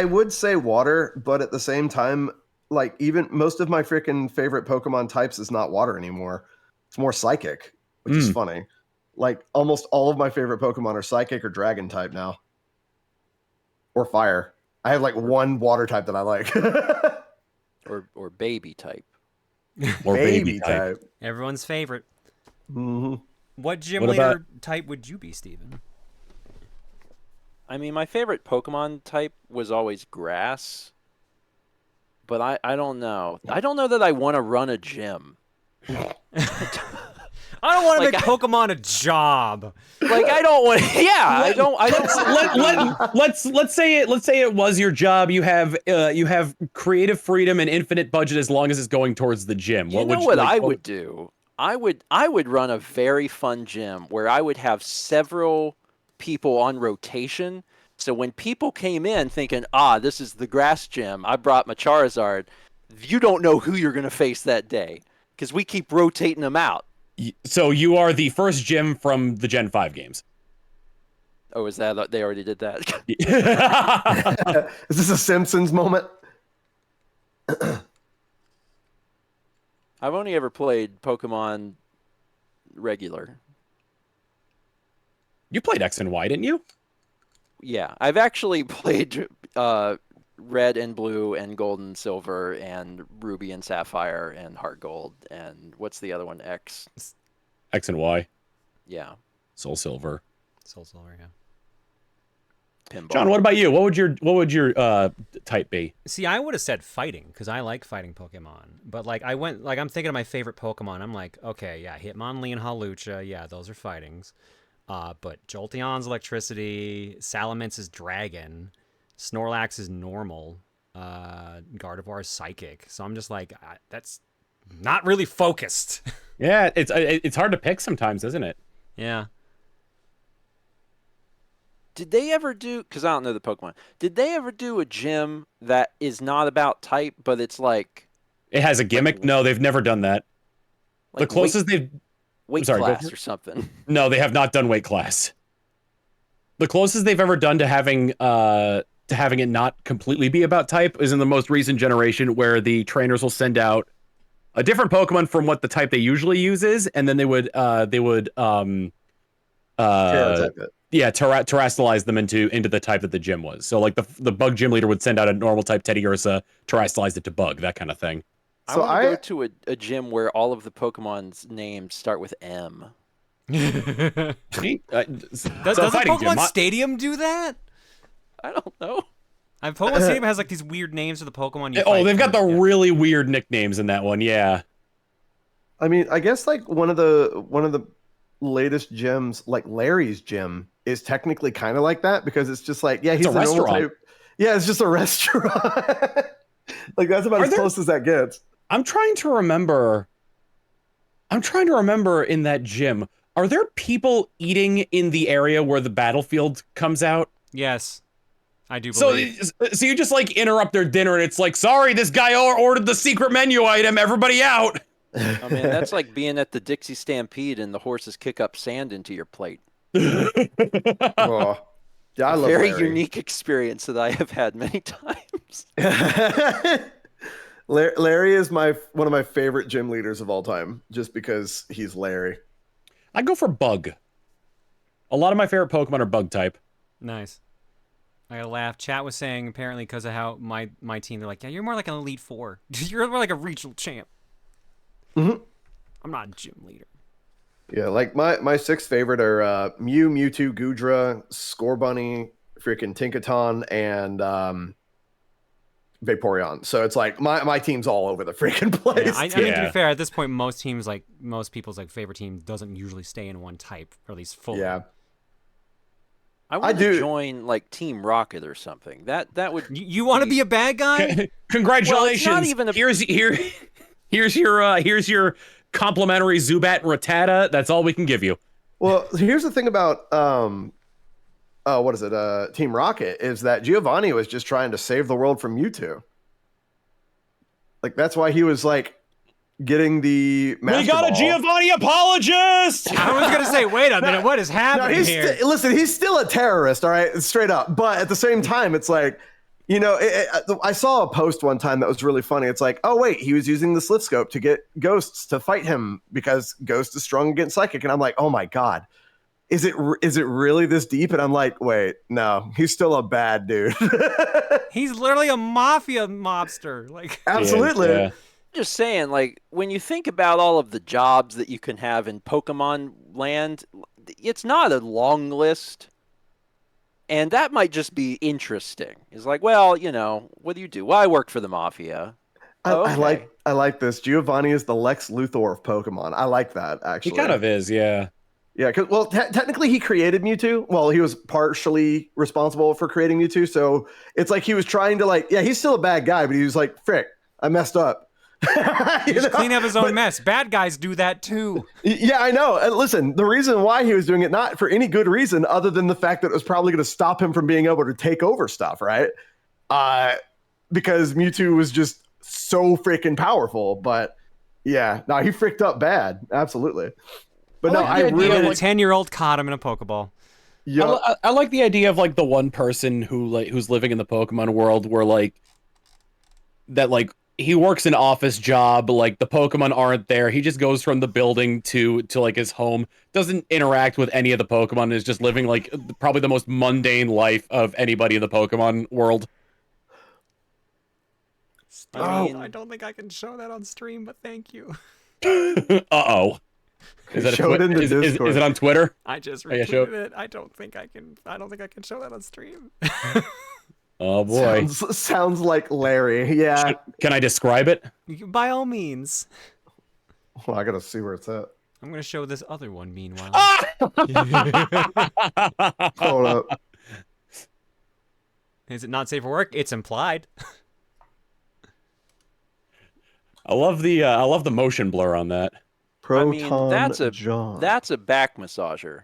would say water, but at the same time, like even most of my freaking favorite Pokemon types is not water anymore. It's more psychic, which is funny. Like almost all of my favorite Pokemon are psychic or dragon type now. Or fire. I have like one water type that I like. or baby type. Or baby type. Everyone's favorite. Mm-hmm. What gym leader type would you be, Steven? I mean, my favorite Pokemon type was always grass. But I don't know. I don't know that I want to run a gym. I don't want to make Pokemon a job. Like I don't want. Yeah, I don't. Let's say it was your job. You have creative freedom and infinite budget as long as it's going towards the gym. I would do? I would run a very fun gym where I would have several people on rotation. So when people came in thinking, this is the grass gym, I brought my Charizard, you don't know who you're going to face that day because we keep rotating them out. So you are the first gym from the Gen 5 games. Oh, is that they already did that? Is this a Simpsons moment? I've only ever played Pokemon regular. You played X and Y, didn't you? Yeah, I've actually played Red and Blue and Gold and Silver and Ruby and Sapphire and Heart Gold and what's the other one? X and Y. Yeah. Soul Silver. Yeah. Pinball. John, what about you? What would your type be? See, I would have said fighting because I like fighting Pokemon. But I'm thinking of my favorite Pokemon. I'm like, okay, yeah, Hitmonlee and Hawlucha, yeah, those are fightings. But Jolteon's electricity, Salamence is dragon, Snorlax is normal, Gardevoir is psychic. So I'm just like, that's not really focused. Yeah, it's hard to pick sometimes, isn't it? Yeah. Did they ever do, because I don't know the Pokemon, did they ever do a gym that is not about type, but it's like... It has a gimmick? No, they've never done that. The closest they've... Weight class or something. No, they have not done weight class. The closest they've ever done to having it not completely be about type is in the most recent generation, where the trainers will send out a different Pokemon from what the type they usually use is, and then they would terrestrialize them into the type that the gym was. So like the bug gym leader would send out a normal type Teddiursa, terrestrialize it to bug, that kind of thing. I want to go to a gym where all of the Pokemon's names start with M. Does the Pokemon Stadium do that? I don't know. Pokemon Stadium has like these weird names for the Pokemon you fight. Oh, they've got the really weird nicknames in that one, yeah. I mean, I guess like one of the latest gyms, like Larry's gym, is technically kind of like that, because it's just like, yeah, he's a restaurant. Type. Yeah, it's just a restaurant. Like that's about as close as that gets. I'm trying to remember in that gym, are there people eating in the area where the battlefield comes out? Yes, I do believe. So you just like interrupt their dinner and it's like, sorry, this guy ordered the secret menu item, everybody out. I mean, that's like being at the Dixie Stampede and the horses kick up sand into your plate. Oh. Yeah, I love very Larry. Unique experience that I have had many times. Larry is one of my favorite gym leaders of all time, just because he's Larry. I go for Bug. A lot of my favorite Pokemon are Bug type. Nice. I gotta laugh. Chat was saying apparently because of how my team, they're like, yeah, you're more like an Elite Four. You're more like a regional champ. Mm-hmm. I'm not a gym leader. Yeah, like my six favorite are Mew, Mewtwo, Goodra, Scorbunny, freaking Tinkaton, and Vaporeon. So it's like my team's all over the freaking place. Yeah, I mean, to be fair, at this point, most people's like favorite team doesn't usually stay in one type, or at least fully. Yeah. I want to join like Team Rocket or something. That would. You want to be a bad guy? Congratulations! Well, it's not even here's your complimentary Zubat and Rattata. That's all we can give you. Well, here's the thing about Team Rocket, is that Giovanni was just trying to save the world from Mewtwo. Like that's why he was like getting the Master We got Ball. a Giovanni apologist. I was gonna say, wait a minute, what is happening here? Listen, he's still a terrorist, all right, straight up. But at the same time, it's like, you know, I saw a post one time that was really funny. It's like, oh wait, he was using the Slith Scope to get Ghosts to fight him because Ghost is strong against Psychic, and I'm like, oh my god, is it really this deep? And I'm like, wait, no, he's still a bad dude. He's literally a mafia mobster, like absolutely. Yeah. Just saying, like, when you think about all of the jobs that you can have in Pokemon land, it's not a long list. And that might just be interesting. It's like, well, you know, what do you do? Well, I work for the Mafia. I like this. Giovanni is the Lex Luthor of Pokemon. I like that, actually. He kind of is, yeah. Yeah, because, well, technically he created Mewtwo. Well, he was partially responsible for creating Mewtwo. So it's like he was trying to, like, yeah, he's still a bad guy, but he was like, frick, I messed up. Just clean up his own mess. Bad guys do that too. Yeah, I know. And listen, the reason why he was doing it, not for any good reason other than the fact that it was probably going to stop him from being able to take over stuff, right? Because Mewtwo was just so freaking powerful. But yeah, no, he fricked up bad. Absolutely. But no, I really a 10-year-old caught him in a Pokeball. Yep. I like the idea of like the one person who's living in the Pokemon world where like that, like, he works an office job, like the Pokemon aren't there. He just goes from the building to like his home, doesn't interact with any of the Pokemon, is just living like probably the most mundane life of anybody in the Pokemon world. I don't think I can show that on stream, but thank you. Uh-oh. Is it on Twitter? I just retweeted it. I don't think I can show that on stream. Oh boy. Sounds like Larry. Yeah. Can I describe it? By all means. Well, I gotta see where it's at. I'm gonna show this other one meanwhile. Hold up. Is it not safe for work? It's implied. I love the motion blur on that. Proton, I mean, that's a back massager.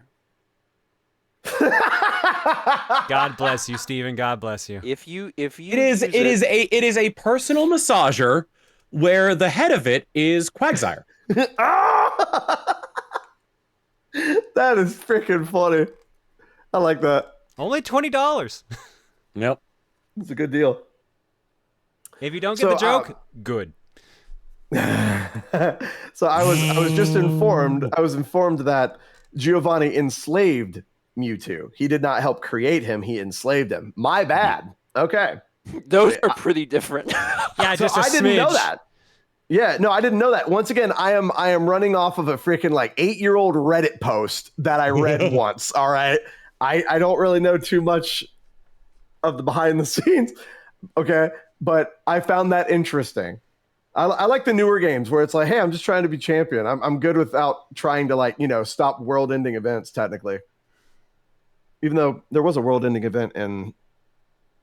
God bless you, Steven. God bless you. If you it is a personal massager where the head of it is Quagsire. That is freaking funny. I like that. Only $20. Yep. It's a good deal. If you don't get the joke, good. So I was just informed. I was informed that Giovanni enslaved Mewtwo. He did not help create him. He enslaved him. My bad. Okay. Those are pretty different. Yeah, So just a I didn't know smidge. that. Yeah, no, I didn't know that. Once again, I am running off of a freaking like 8-year-old Reddit post that I read once. All right. I don't really know too much of the behind the scenes. Okay. But I found that interesting. I like the newer games where it's like, hey, I'm just trying to be champion. I'm good without trying to like, stop world-ending events technically. Even though there was a world-ending event in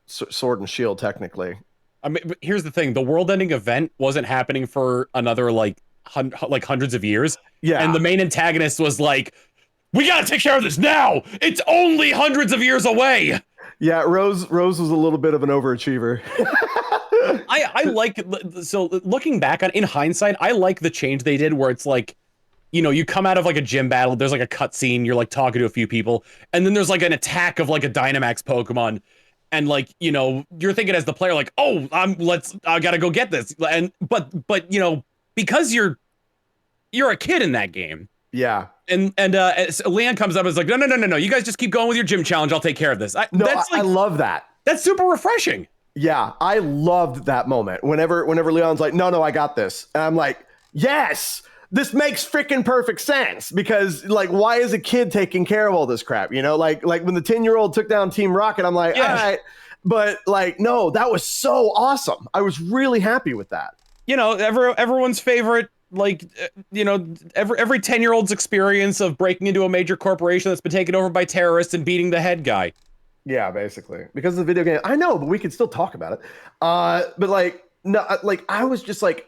Sword and Shield technically. I mean, but here's the thing: the world-ending event wasn't happening for another like hundreds of years. Yeah, and the main antagonist was like, "We gotta take care of this now. It's only hundreds of years away." Yeah, Rose was a little bit of an overachiever. I like, so looking back on in hindsight, I like the change they did where it's like, you come out of like a gym battle, there's like a cutscene, you're like talking to a few people, and then there's like an attack of like a Dynamax Pokemon, and like, you're thinking as the player like, oh, I gotta go get this, and but because you're a kid in that game. Yeah. And Leon comes up and is like, no, you guys just keep going with your gym challenge. I'll take care of this. I love that. That's super refreshing. Yeah, I loved that moment. Whenever Leon's like, no, I got this. And I'm like, yes, this makes freaking perfect sense. Because like, why is a kid taking care of all this crap? Like when the 10-year-old took down Team Rocket, I'm like, all right. But like, no, that was so awesome. I was really happy with that. Everyone's favorite, like, every 10-year-old's experience of breaking into a major corporation that's been taken over by terrorists and beating the head guy. Yeah, basically. Because of the video game. I know, but we can still talk about it. But like, no, like I was just like,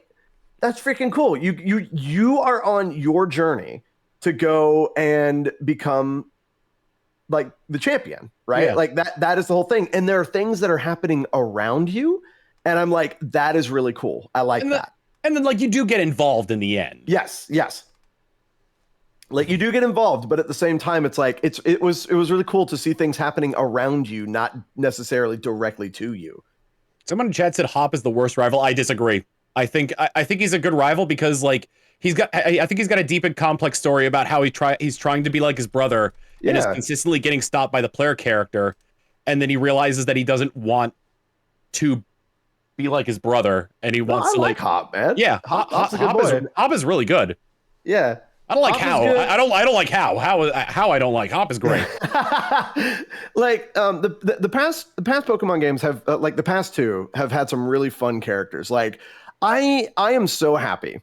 that's freaking cool. You are on your journey to go and become like the champion, right? Yeah. Like that is the whole thing. And there are things that are happening around you. And I'm like, that is really cool. I like that. And then like you do get involved in the end. Yes. Like you do get involved, but at the same time, it's like it was really cool to see things happening around you, not necessarily directly to you. Someone in chat said Hop is the worst rival. I disagree. I think he's a good rival because like I think he's got a deep and complex story about how he's trying to be like his brother and is consistently getting stopped by the player character, and then he realizes that he doesn't want to be like his brother, and he wants to like Hop, man. Yeah, Hop's a good boy. Hop is really good. Yeah. I don't like How. I don't like How. How I don't like. Hop is great. Like the past Pokemon games have like the past two have had some really fun characters. Like I am so happy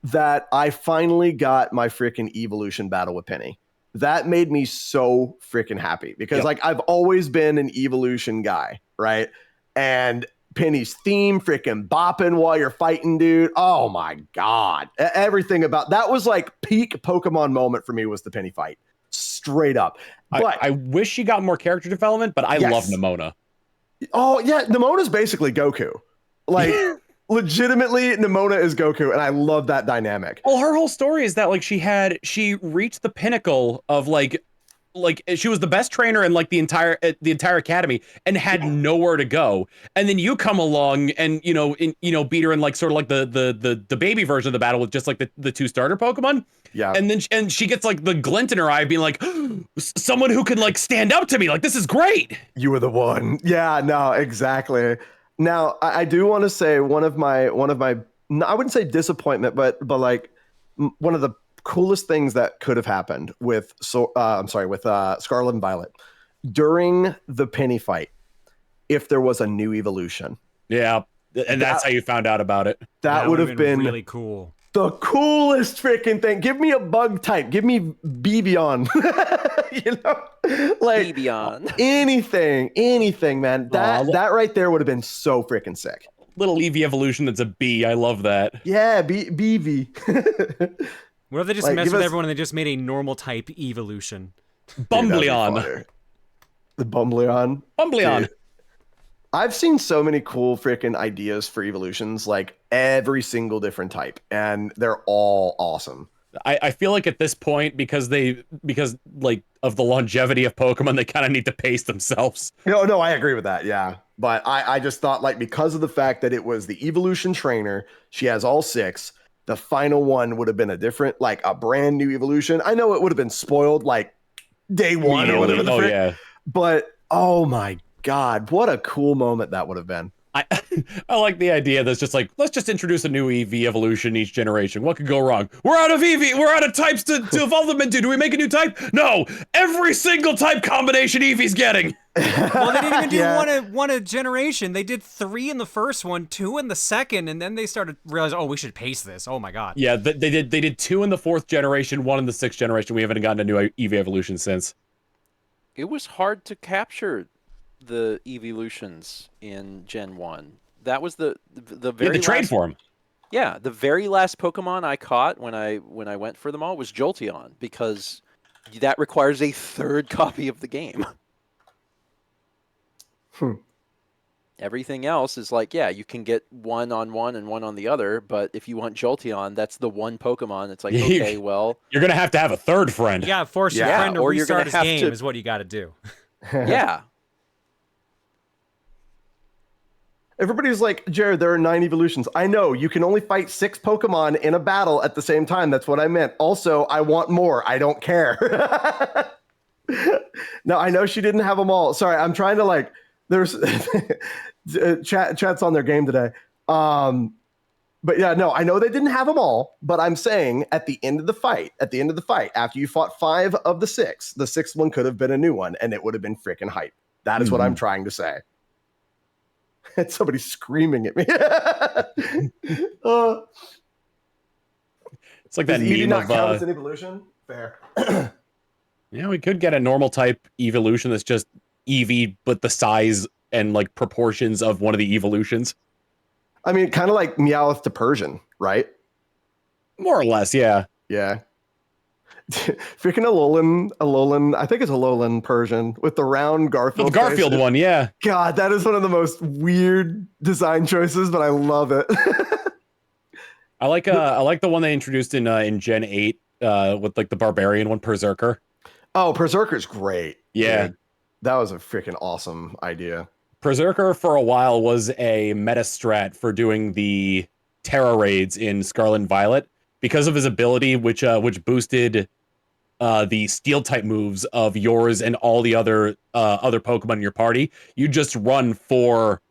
that I finally got my freaking evolution battle with Penny. That made me so freaking happy because like I've always been an evolution guy, right? And Penny's theme freaking bopping while you're fighting, dude. Oh my God. Everything about that was like peak Pokemon moment for me was the Penny fight. Straight up. But I wish she got more character development, but I love Nemona. Oh yeah, Nemona's basically Goku. Like legitimately Nemona is Goku, and I love that dynamic. Well, her whole story is that like she reached the pinnacle of like she was the best trainer in like the entire academy and had nowhere to go, and then you come along and beat her in like sort of like the baby version of the battle with just like the two starter Pokemon. Yeah, and then she gets like the glint in her eye being like, someone who can like stand up to me, like this is great. You were the one. Yeah, no, exactly. Now I do want to say one of my I wouldn't say disappointment, but like one of the coolest things that could have happened with Scarlet and Violet during the Penny fight, if there was a new evolution. Yeah, and that's how you found out about it. That would have been really cool. The coolest freaking thing. Give me a bug type. Give me Bibion. Like Bibion. anything, man. That right there would have been so freaking sick. Little Eevee evolution that's a bee. I love that. Yeah, BV. What if they just messed with everyone and they just made a normal type evolution? Bumbleon. The Bumbleon. Dude, I've seen so many cool freaking ideas for evolutions, like every single different type, and they're all awesome. I feel like at this point, because like of the longevity of Pokemon, they kind of need to pace themselves. No, I agree with that. Yeah. But I just thought, like, because of the fact that it was the evolution trainer, she has all 6. The final one would have been a different, like a brand new evolution. I know it would have been spoiled like day 1 or whatever the frick. Yeah. But oh my God, what a cool moment that would have been. I like the idea that's just like, let's just introduce a new EV evolution each generation. What could go wrong? We're out of EV. We're out of types to evolve them into. Do we make a new type? No. Every single type combination Eevee's getting. Well, they didn't even do one a generation. They did 3 in the first one, 2 in the second, and then they started realizing, oh, we should pace this. Oh my God. Yeah, they did 2 in the 4th generation, 1 in the 6th generation. We haven't gotten a new EV evolution since. It was hard to capture the evolutions in Gen 1. That was the very trade last, for them. Yeah, the very last Pokemon I caught when I went for them all was Jolteon, because that requires a 3rd copy of the game. Everything else is like, yeah, you can get 1 on one and 1 on the other, but if you want Jolteon, that's the one Pokemon. It's like, okay, well, you're gonna have to have a 3rd friend. You gotta force your friend to restart his game is what you gotta do. Yeah. Everybody's like, Jared, there are 9 evolutions. I know, you can only fight 6 Pokemon in a battle at the same time. That's what I meant. Also, I want more. I don't care. No, I know she didn't have them all. Sorry, I'm trying to like, there's chat's on their game today. But yeah, no, I know they didn't have them all, but I'm saying at the end of the fight, after you fought 5 of the 6, the 6th one could have been a new one and it would have been freaking hype. That is what I'm trying to say. It's somebody screaming at me. It's like that Eevee meme not of count as an evolution? Fair. Yeah, we could get a normal type evolution that's just Eevee, but the size and like proportions of one of the evolutions. I mean, kind of like Meowth to Persian, right? More or less, yeah. Yeah. Freaking Alolan, I think it's Alolan Persian with the round Garfield. The Garfield one, yeah. God, that is one of the most weird design choices, but I love it. I like the one they introduced in Gen 8 with like the barbarian one, Berserker. Oh, Berserker's great. Yeah. Dude. That was a freaking awesome idea. Berserker for a while was a meta strat for doing the Terra raids in Scarlet and Violet because of his ability, which boosted the steel type moves of yours and all the other Pokemon in your party. You would just run for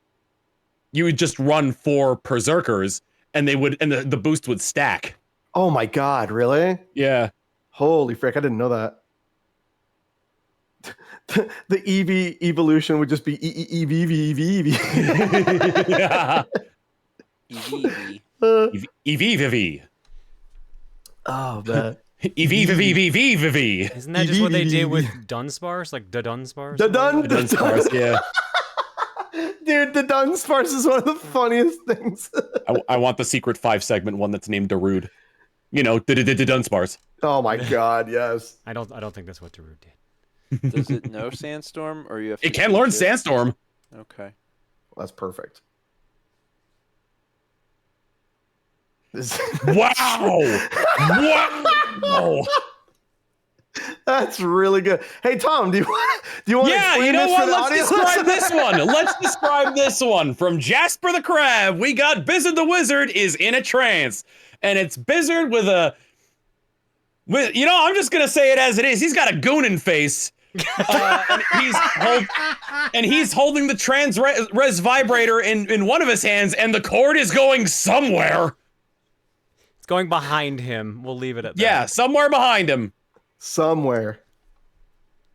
Berserkers, and the boost would stack. Oh my God, really? Yeah. Holy frick, I didn't know that. The Eevee evolution would just be Eevee. Yeah. Eevee. Oh, man. Eevee. Isn't that just what they did with Dunsparce? Like the Dunsparce? The Dunsparce, yeah. Dude, the Dunsparce is one of the funniest things. I want the secret 5 segment one that's named Darude. You know, the Dunsparce. Oh my God, yes. I don't think that's what Darude did. Does it know Sandstorm, or you have to It can learn Sandstorm. Okay. Well, that's perfect. Wow! Wow! That's really good. Hey Tom, do you want to you know what? Let's audience? describe this one. Let's describe this one. From Jasper the Crab, we got Bizzard the Wizard is in a trance. And it's Bizzard with I'm just gonna say it as it is. He's got a goonin face. And he's holding the trans-res vibrator in one of his hands, and the cord is going somewhere. It's going behind him. We'll leave it at that. Yeah, somewhere behind him. Somewhere.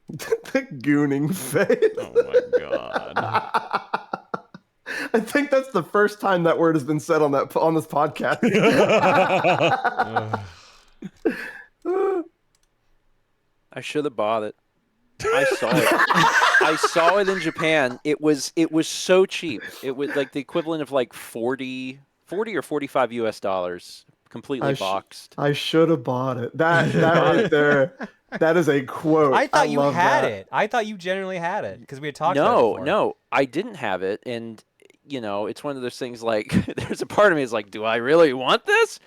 The gooning face. Oh my God. I think that's the first time that word has been said on this podcast. I should have bought it. I saw it. I saw it in Japan. It was so cheap. It was like the equivalent of like 40 or $45 US, completely boxed. I should have bought it. That right there. That is a quote. I thought you had that. it. I thought you genuinely had it because we had talked about it before. No, I didn't have it, and it's one of those things like there's a part of me is like, do I really want this?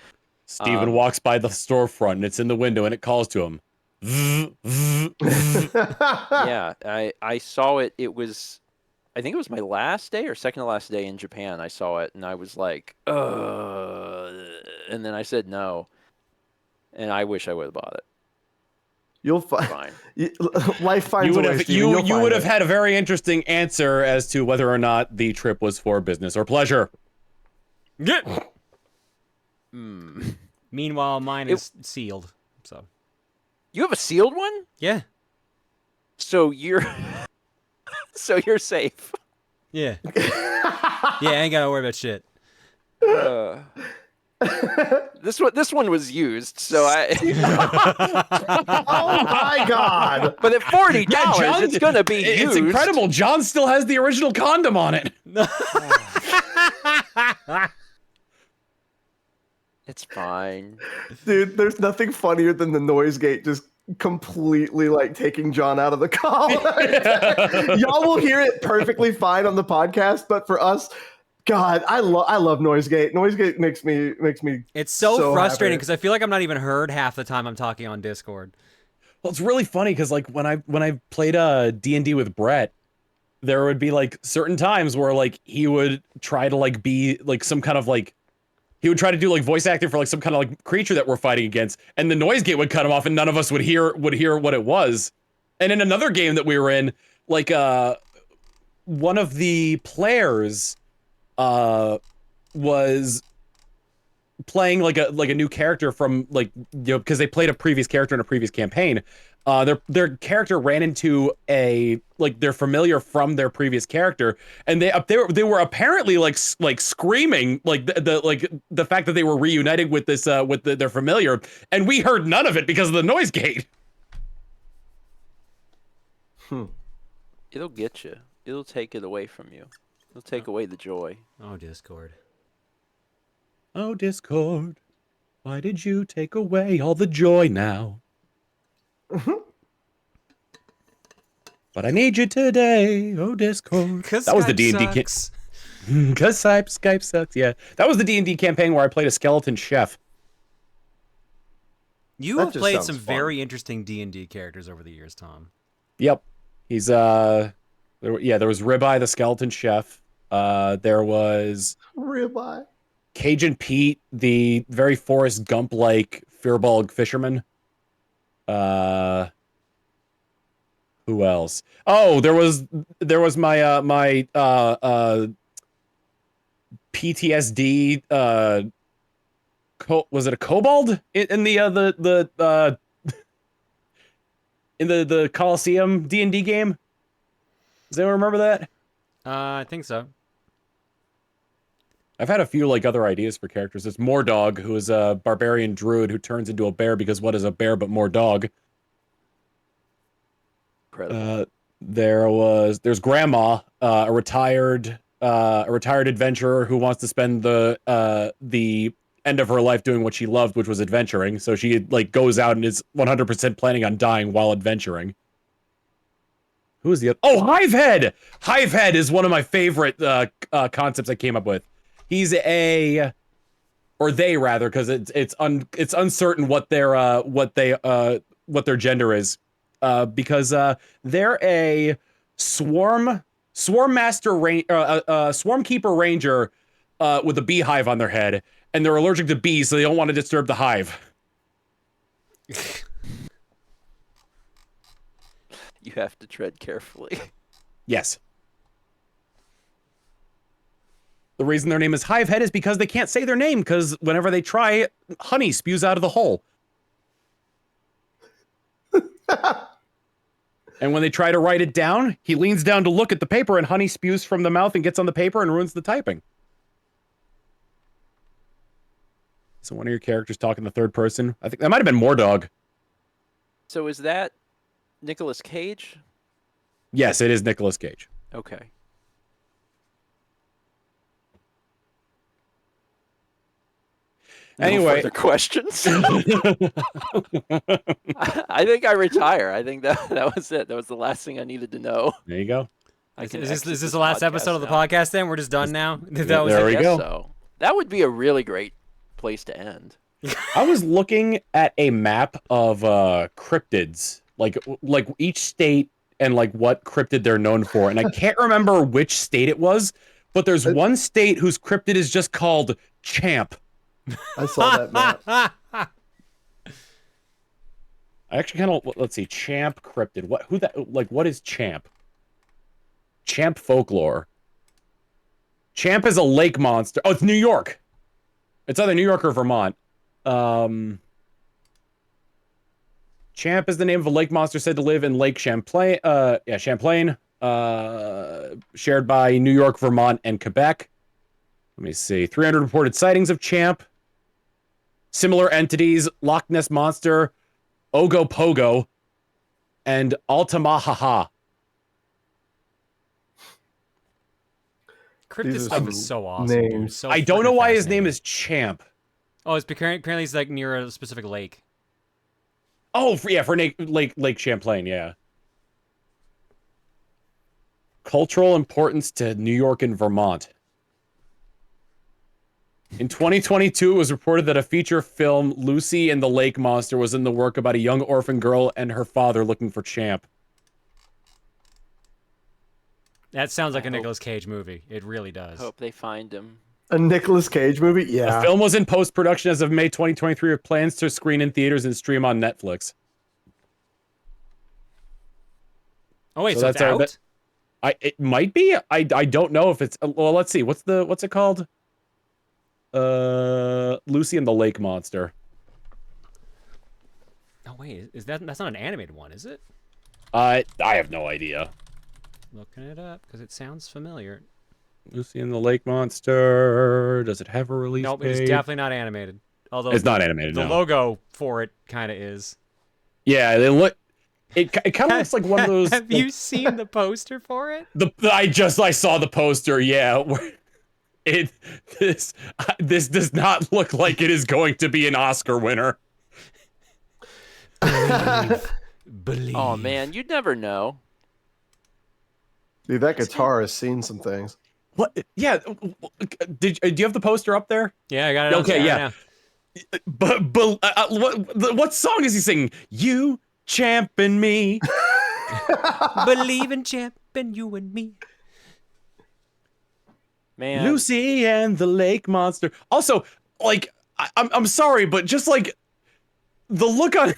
Steven walks by the storefront and it's in the window and it calls to him. Yeah, I saw it. It was, I think it was my last day or second to last day in Japan. I saw it and I was like, and then I said no, and I wish I would have bought it. You'll Fine. Life finds a way. You would have had a very interesting answer as to whether or not the trip was for business or pleasure. Yeah. Meanwhile, mine is sealed. So. You have a sealed one? Yeah. So you're safe. Yeah. Yeah, I ain't gotta worry about shit. This one was used, so I. Oh my god! But at $40, it's gonna be used. It's incredible. John still has the original condom on it. It's fine. Dude, there's nothing funnier than the noise gate just completely like taking John out of the call. Y'all will hear it perfectly fine on the podcast, but for us, God, I love noise gate. Noise gate makes me It's so frustrating because I feel like I'm not even heard half the time I'm talking on Discord. Well, it's really funny because like when I played D&D with Brett, there would be like certain times where like he would try to like be like some kind of like he would try to do like voice acting for like some kind of like creature that we're fighting against, and the noise gate would cut him off, and none of us would hear what it was. And in another game that we were in, like one of the players was playing like a new character from like, you know, because they played a previous character in a previous campaign. Their character ran into their familiar from their previous character, and they were apparently like screaming like the fact that they were reunited with this their familiar, and we heard none of it because of the noise gate. It'll get you. It'll take it away from you. It'll take away the joy. Oh, Discord. Oh, Discord. Why did you take away all the joy now? But I need you today. Oh, Discord. That was the D&D Cause Skype sucks. Yeah, that was the D&D campaign where I played a skeleton chef. You have played some very interesting D&D characters over the years, Tom. Yep. He's there was Ribeye the skeleton chef. There was Ribeye. Cajun Pete, the very Forrest Gump-like Fearball fisherman. Who else? Oh, there was my my PTSD. Was it a kobold in the in the Coliseum D&D game? Does anyone remember that? I think so. I've had a few like other ideas for characters. There's Mordog, who is a barbarian druid who turns into a bear because what is a bear but more dog? Incredible. There's Grandma, a retired adventurer who wants to spend the end of her life doing what she loved, which was adventuring. So she like goes out and is 100% planning on dying while adventuring. Who is the other? Oh, Hivehead! Hivehead is one of my favorite concepts I came up with. He's they rather, because it's uncertain what their gender is, because they're a swarm keeper ranger with a beehive on their head, and they're allergic to bees, so they don't want to disturb the hive. You have to tread carefully. Yes. The reason their name is Hivehead is because they can't say their name, because whenever they try, honey spews out of the hole. And when they try to write it down, he leans down to look at the paper and honey spews from the mouth and gets on the paper and ruins the typing. So one of your characters talking the third person. I think that might have been Mordog. So is that Nicolas Cage? Yes, it is Nicolas Cage. Okay. Anyway, no further questions. I think I retire. I think that was it. That was the last thing I needed to know. There you go. Is this the last episode of the podcast? Then we're just done now. There we go. So that would be a really great place to end. I was looking at a map of cryptids, like each state and like what cryptid they're known for, and I can't remember which state it was, but there's one state whose cryptid is just called Champ. I saw that map. I actually kind of let's see, Champ cryptid. What is Champ? Champ folklore. Champ is a lake monster. Oh, it's New York. It's either New York or Vermont. Champ is the name of a lake monster said to live in Lake Champlain. Champlain. Shared by New York, Vermont, and Quebec. Let me see. 300 reported sightings of Champ. Similar entities: Loch Ness Monster, Ogopogo, and Altamahaha. Cryptid stuff is so awesome. Dude. So I don't know why his name is Champ. Oh, it's apparently he's like near a specific lake. Oh, for Lake Champlain, yeah. Cultural importance to New York and Vermont. In 2022, it was reported that a feature film, Lucy and the Lake Monster, was in the work about a young orphan girl and her father looking for Champ. That sounds like a Nicolas Cage movie. It really does. Hope they find him. A Nicolas Cage movie? Yeah. The film was in post-production as of May 2023 with plans to screen in theaters and stream on Netflix. Oh wait, so it's out? It might be. I don't know if it's. Well, let's see. What's it called? Lucy and the Lake Monster. Oh wait, that's not an animated one, is it? I have no idea. Looking it up because it sounds familiar. Lucy and the Lake Monster. Does it have a release Nope, date? it's definitely not animated. Although it's not animated. The logo for it kind of is. Yeah, they look. It kind of looks like one of those. Have you seen the poster for it? I saw the poster. Yeah, this does not look like it is going to be an Oscar winner. Believe. Oh man, you'd never know. Dude, that guitar has seen some things. What? Yeah. Do you have the poster up there? Yeah, I got it. Okay, yeah. But what song is he singing? You champ and me. Believe in champ and you and me. Man. Lucy and the Lake Monster. Also, like, I'm sorry, but just like the look on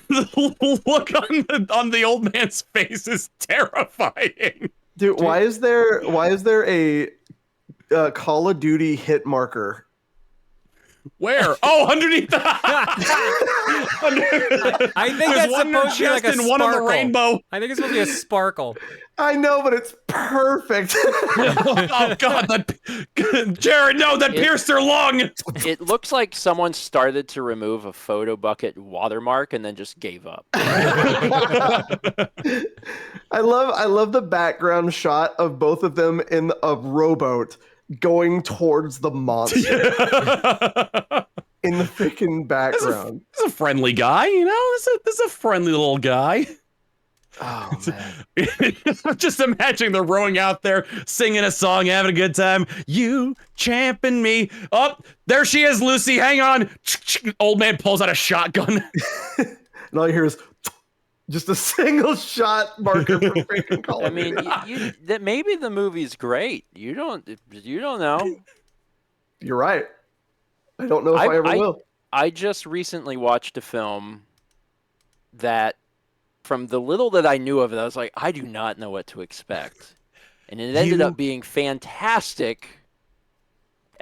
the old man's face is terrifying. Dude, why is there a Call of Duty hit marker? Where? Oh, underneath the. I think that's supposed to be like a sparkle. One on the rainbow. I think it's supposed to be a sparkle. I know, but it's perfect. Oh God, Jared, no, that pierced their lung. It looks like someone started to remove a photo bucket watermark and then just gave up. I love the background shot of both of them in a rowboat going towards the monster in the freaking background. This is a friendly guy, you know. This is a friendly little guy. Oh man! Just imagine they're rowing out there, singing a song, having a good time. You champing me. Oh, there she is, Lucy. Hang on. Old man pulls out a shotgun. And all you hear is just a single shot marker for freaking Call of Duty. I mean, that maybe the movie's great. You don't know. You're right. I don't know if I ever will. I just recently watched a film that, from the little that I knew of it, I was like, I do not know what to expect, and it ended up being fantastic.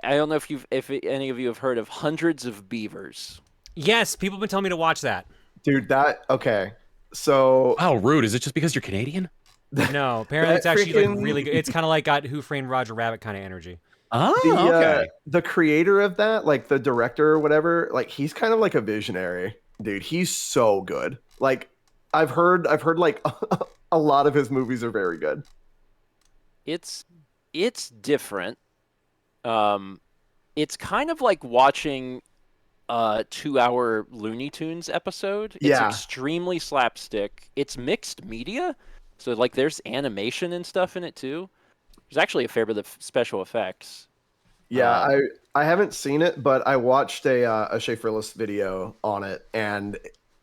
I don't know if any of you have heard of Hundreds of Beavers. Yes, people have been telling me to watch that. Dude, okay. So how rude. Is it just because you're Canadian? No, apparently it's actually like really good. It's kind of like got Who Framed Roger Rabbit kind of energy. Oh, okay. The creator of that, like the director or whatever, like he's kind of like a visionary, dude. He's so good. Like I've heard like a lot of his movies are very good. It's different. It's kind of like watching a 2-hour Looney Tunes episode. It's extremely slapstick. It's mixed media, so like there's animation and stuff in it too. There's actually a fair bit of special effects. Yeah, I haven't seen it, but I watched a Schaeferless video on it, and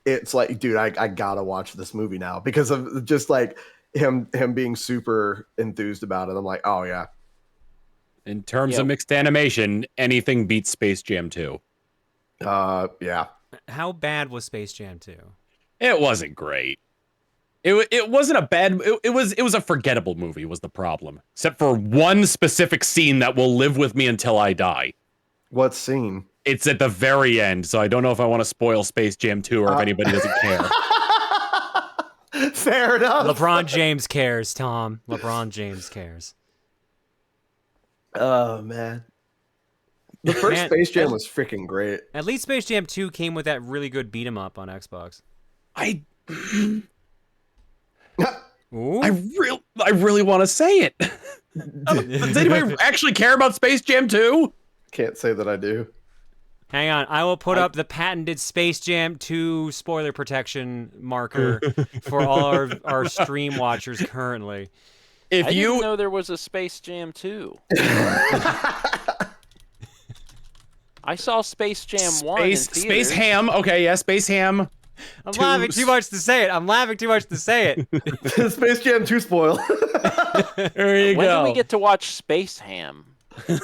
it's like, dude, I gotta watch this movie now because of just like him being super enthused about it. I'm like, oh yeah. In terms of mixed animation, anything beats Space Jam 2. Yeah. How bad was Space Jam 2? It wasn't great. It wasn't a bad. It was a forgettable movie. Was the problem? Except for one specific scene that will live with me until I die. What scene? It's at the very end, so I don't know if I want to spoil Space Jam 2 or if anybody doesn't care. Fair enough. LeBron James cares, Tom. LeBron James cares. Oh man. The first Space Jam was freaking great. At least Space Jam 2 came with that really good beat 'em up on Xbox. I really want to say it. Does anybody actually care about Space Jam 2? Can't say that I do. Hang on, I will put up the patented Space Jam 2 spoiler protection marker for all our stream watchers currently. I didn't know there was a Space Jam 2. I saw Space Jam 1 in theaters. Space Ham. Okay, yeah, Space Ham. I'm laughing too much to say it. Space Jam 2 spoil. There you go. When do we get to watch Space Ham? All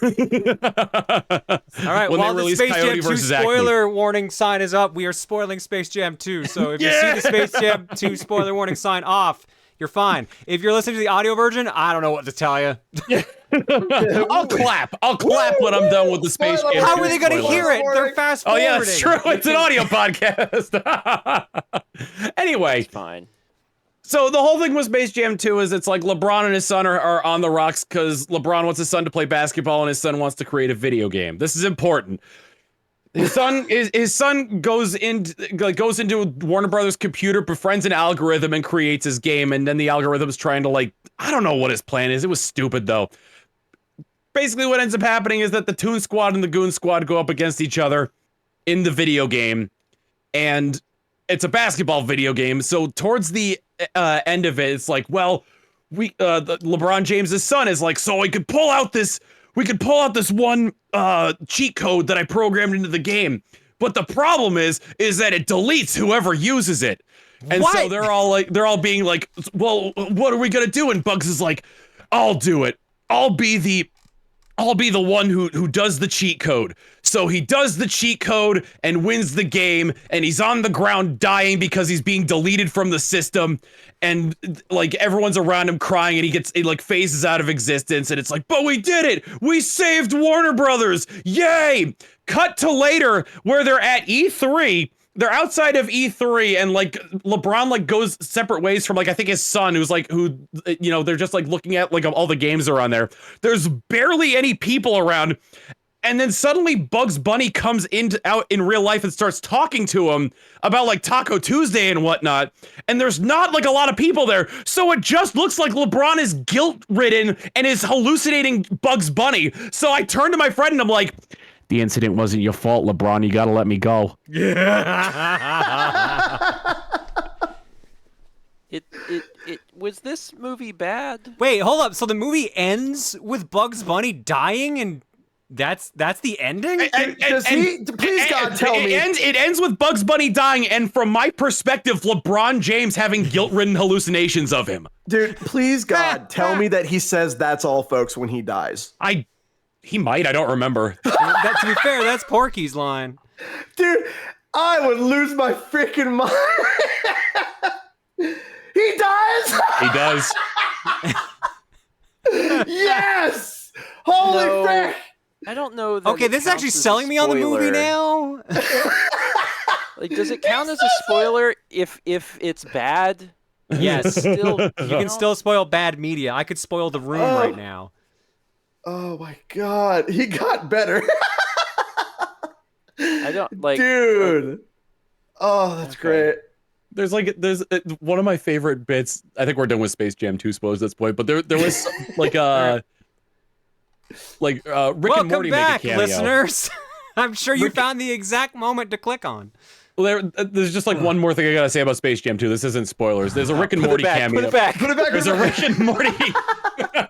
right, when while they the Space Coyote Jam 2 versus spoiler warning sign is up, we are spoiling Space Jam 2. So if you see the Space Jam 2 spoiler warning sign off, you're fine. If you're listening to the audio version, I don't know what to tell you. I'll clap when I'm done with the Space Jam 2 How are they going to spoilers. hear it? They're fast Oh forwarding. yeah, that's true. It's an audio podcast. Anyway, It's fine. so the whole thing with Space Jam 2 is it's like LeBron and his son are on the rocks because LeBron wants his son to play basketball and his son wants to create a video game. This is important. His son goes into Warner Brothers' computer, befriends an algorithm, and creates his game. And then the algorithm's trying to I don't know what his plan is. It was stupid though. Basically, what ends up happening is that the Toon Squad and the Goon Squad go up against each other in the video game, and it's a basketball video game. So towards the end of it, it's like, well, LeBron James's son is like, so we could pull out this one cheat code that I programmed into the game. But the problem is that it deletes whoever uses it. And so they're all being like, well, what are we gonna do? And Bugs is like, I'll do it. I'll be the one who does the cheat code. So he does the cheat code and wins the game, and he's on the ground dying because he's being deleted from the system, and everyone's around him crying, and he phases out of existence, and it's like, but we did it! We saved Warner Brothers! Yay! Cut to later where they're at E3. They're outside of E3, and LeBron goes separate ways from I think his son, who's they're just looking at all the games that are on there. There's barely any people around, and then suddenly Bugs Bunny comes out in real life and starts talking to him about Taco Tuesday and whatnot. And there's not a lot of people there, so it just looks like LeBron is guilt-ridden and is hallucinating Bugs Bunny. So I turn to my friend and I'm like, the incident wasn't your fault, LeBron. You gotta let me go. It was this movie bad? Wait, hold up. So the movie ends with Bugs Bunny dying, and that's the ending? Please God tell me. It ends with Bugs Bunny dying, and from my perspective, LeBron James having guilt-ridden hallucinations of him. Dude, please God tell me that he says that's all, folks, when he dies. He might. I don't remember. To be fair, that's Porky's line. Dude, I would lose my freaking mind. He does. He does. Yes. Holy frick. I don't know. That Okay, this is actually selling me on the movie now. Does it count as a spoiler if it's bad? Yes. You can still spoil bad media. I could spoil The Room right now. Oh my God, he got better. I don't dude. Oh, that's great. There's one of my favorite bits. I think we're done with Space Jam 2 spoilers at this point, but there was Rick and Morty back, make a cameo. Listeners. I'm sure you found the exact moment to click on. Well, there's just one more thing I gotta say about Space Jam 2. This isn't spoilers. There's a Rick and Morty cameo. Put it back. There's a Rick and Morty.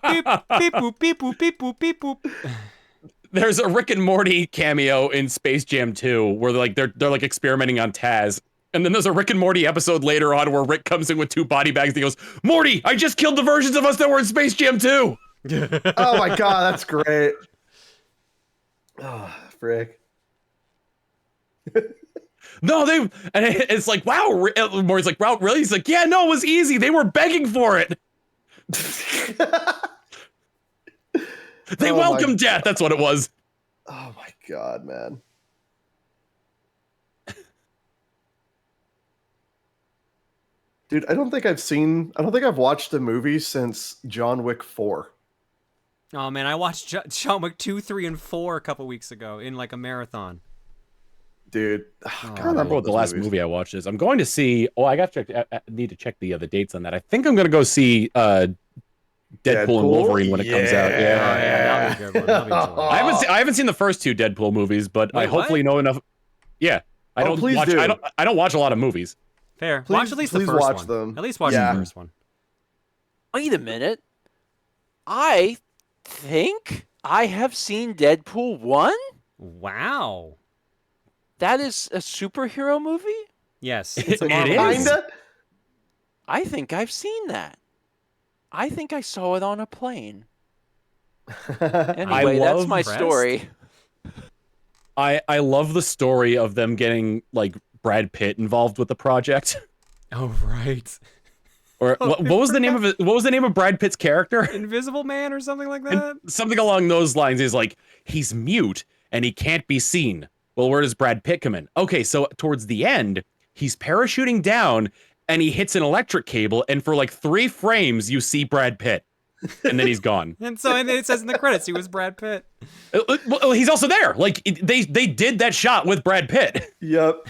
Beep boop, beep boop, beep boop, beep boop. There's a Rick and Morty cameo in Space Jam 2 where they're like experimenting on Taz. And then there's a Rick and Morty episode later on where Rick comes in with 2 body bags and he goes, "Morty, I just killed the versions of us that were in Space Jam 2." Oh my god, that's great. Oh, frick. No, and it's like, wow. Morty's like, wow, really? He's like, yeah, no, it was easy. They were begging for it. They welcomed death. That's what it was. Oh my god, man. Dude, I don't think I've watched a movie since John Wick 4. Oh man, I watched John Wick 2, 3, and 4 a couple weeks ago in like a marathon. Dude, I can't remember what the last movie I watched is. I'm going to see. Oh, I need to check the dates on that. I think I'm going to go see Deadpool and Wolverine when it comes out. Yeah, that'll be a good one. That'll be cool. I haven't seen the first 2 Deadpool movies, but I hopefully know enough. Yeah, I don't watch a lot of movies. Fair. Watch at least the first watch one. them. At least watch the first one. Wait a minute. I think I have seen Deadpool 1? Wow. That is a superhero movie? Yes. It is. Kinda? I think I've seen that. I think I saw it on a plane. Anyway, that's my story. I love the story of them getting like Brad Pitt involved with the project. Oh right. Or what was the name of it? What was the name of Brad Pitt's character? Invisible Man or something like that? Something along those lines. Is like, he's mute and he can't be seen. Well, where does Brad Pitt come in? Okay, so towards the end, he's parachuting down and he hits an electric cable, and for like 3 frames, you see Brad Pitt. And then he's gone. And so it says in the credits he was Brad Pitt. Well, he's also there. Like, they did that shot with Brad Pitt. Yep.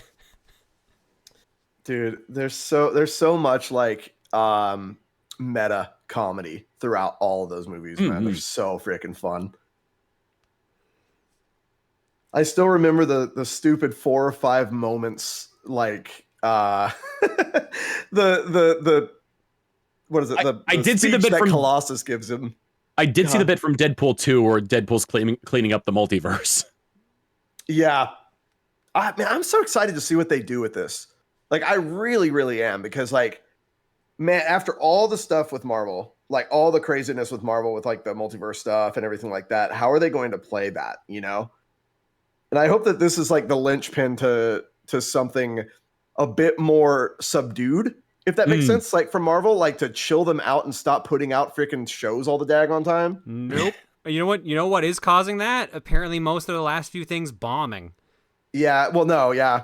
Dude, there's so much like meta comedy throughout all of those movies, man. They're so freaking fun. I still remember the stupid 4 or 5 moments, like the what is it? I did see the bit that from Colossus gives him. I did see the bit from Deadpool 2 where Deadpool's cleaning up the multiverse. Yeah, I'm so excited to see what they do with this. Like, I really, really am, because like, man, after all the stuff with Marvel, like all the craziness with Marvel, with like the multiverse stuff and everything like that, how are they going to play that? You know. And I hope that this is like the linchpin to something a bit more subdued, if that makes sense. Like, from Marvel, like to chill them out and stop putting out freaking shows all the daggone time. Nope. You know what? You know what is causing that? Apparently, most of the last few things bombing. Yeah. Well, no. Yeah.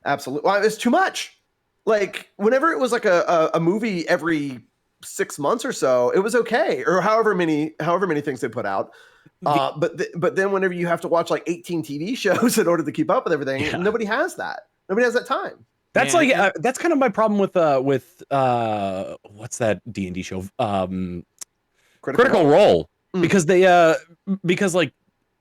Absolutely. Well, it's too much. Like, whenever it was like a movie every 6 months or so, it was okay, or however many things they put out. But then whenever you have to watch like 18 TV shows in order to keep up with everything, nobody has that. Nobody has that time. That's that's kind of my problem with what's that D&D show? Critical Role. Because because like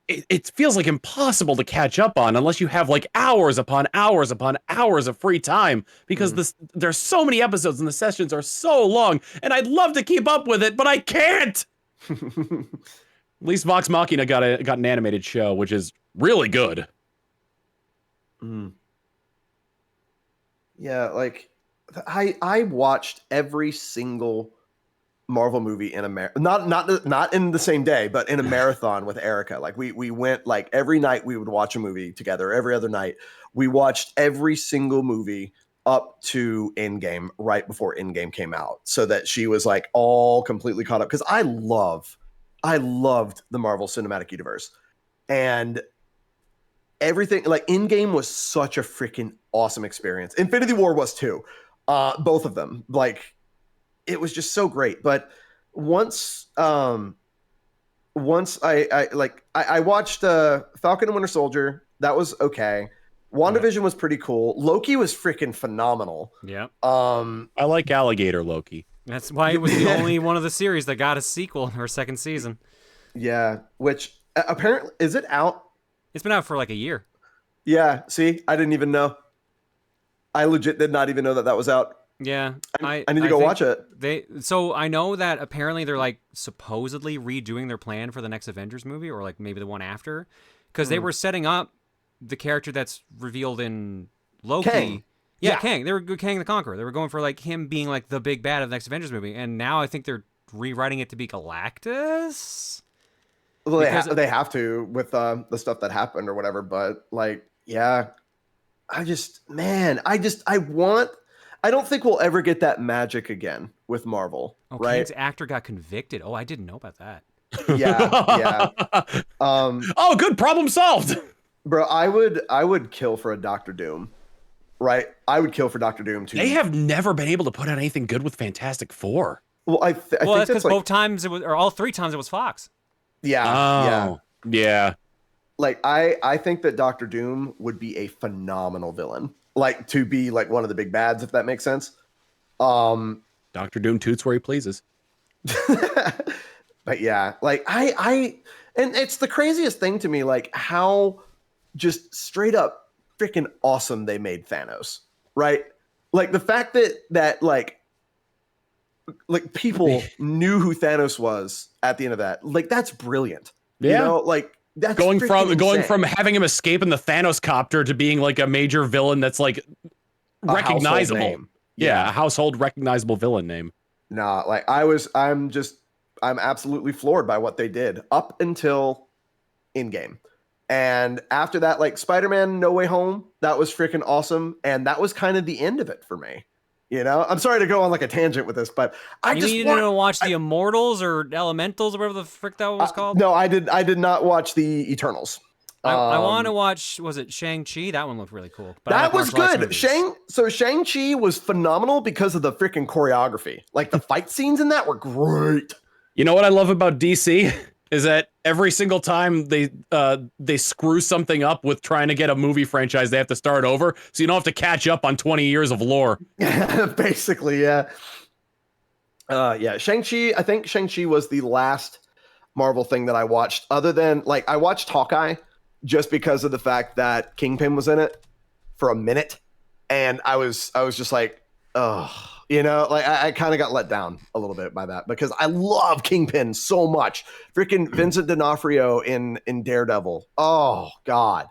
it feels like impossible to catch up on unless you have like hours upon hours upon hours of free time, because there's so many episodes and the sessions are so long, and I'd love to keep up with it, but I can't. At least Vox Machina got an animated show, which is really good. Yeah, like I watched every single Marvel movie in a not in the same day, but in a marathon with Erica. Like we went, like every night we would watch a movie together. Every other night we watched every single movie up to Endgame, right before Endgame came out, so that she was like all completely caught up. Because I loved the Marvel Cinematic Universe, and everything. Like, Endgame was such a freaking awesome experience. Infinity War was too. Both of them. Like, it was just so great. But once I watched Falcon and Winter Soldier, that was okay. WandaVision was pretty cool. Loki was freaking phenomenal. Yeah. I like Alligator Loki. That's why it was the only one of the series that got a sequel or second season. Yeah, which apparently, is it out? It's been out for like a year. Yeah, see, I didn't even know. I legit did not even know that was out. Yeah, I need to go think watch it. So I know that apparently they're like supposedly redoing their plan for the next Avengers movie, or like maybe the one after, because they were setting up the character that's revealed in Loki. Kang. Yeah, Yeah. Kang. They were Kang the Conqueror. They were going for like him being like the big bad of the next Avengers movie, and now I think they're rewriting it to be Galactus. Well, Because they have to with the stuff that happened or whatever. But like, yeah, I don't think we'll ever get that magic again with Marvel, right? Kang's actor got convicted. Oh, I didn't know about that. Yeah. Oh, good, problem solved. Bro, I would kill for a Doctor Doom, right? I would kill for Doctor Doom too. They have never been able to put out anything good with Fantastic Four. Well, I think that's because both times it was, or all 3 times it was Fox. Yeah. Yeah. Like I think that Doctor Doom would be a phenomenal villain. Like to be like one of the big bads, if that makes sense. Dr. Doom toots where he pleases. But yeah, like and it's the craziest thing to me, like how just straight up freaking awesome they made Thanos, right? Like the fact that like people knew who Thanos was at the end of that, like that's brilliant. Yeah. You know, like that's going insane. from having him escape in the Thanos copter to being like a major villain that's like recognizable. Yeah, a household recognizable villain name. Nah, like I'm absolutely floored by what they did up until Endgame. And after that, like Spider-Man No Way Home, that was freaking awesome. And that was kind of the end of it for me. You know, I'm sorry to go on like a tangent with this, but I you just needed to watch the Immortals or Elementals or whatever the frick that was called. No, I did not watch the Eternals. I want to watch. Was it Shang-Chi? That one looked really cool. But that was good. Shang-Chi was phenomenal because of the freaking choreography. Like the fight scenes in that were great. You know what I love about DC is that every single time they screw something up with trying to get a movie franchise, they have to start over, so you don't have to catch up on 20 years of lore. Basically, yeah. Shang-Chi. I think Shang-Chi was the last Marvel thing that I watched, other than like I watched Hawkeye just because of the fact that Kingpin was in it for a minute, and I was just like, oh. You know, like I kind of got let down a little bit by that because I love Kingpin so much. Freaking Vincent D'Onofrio in Daredevil. Oh God,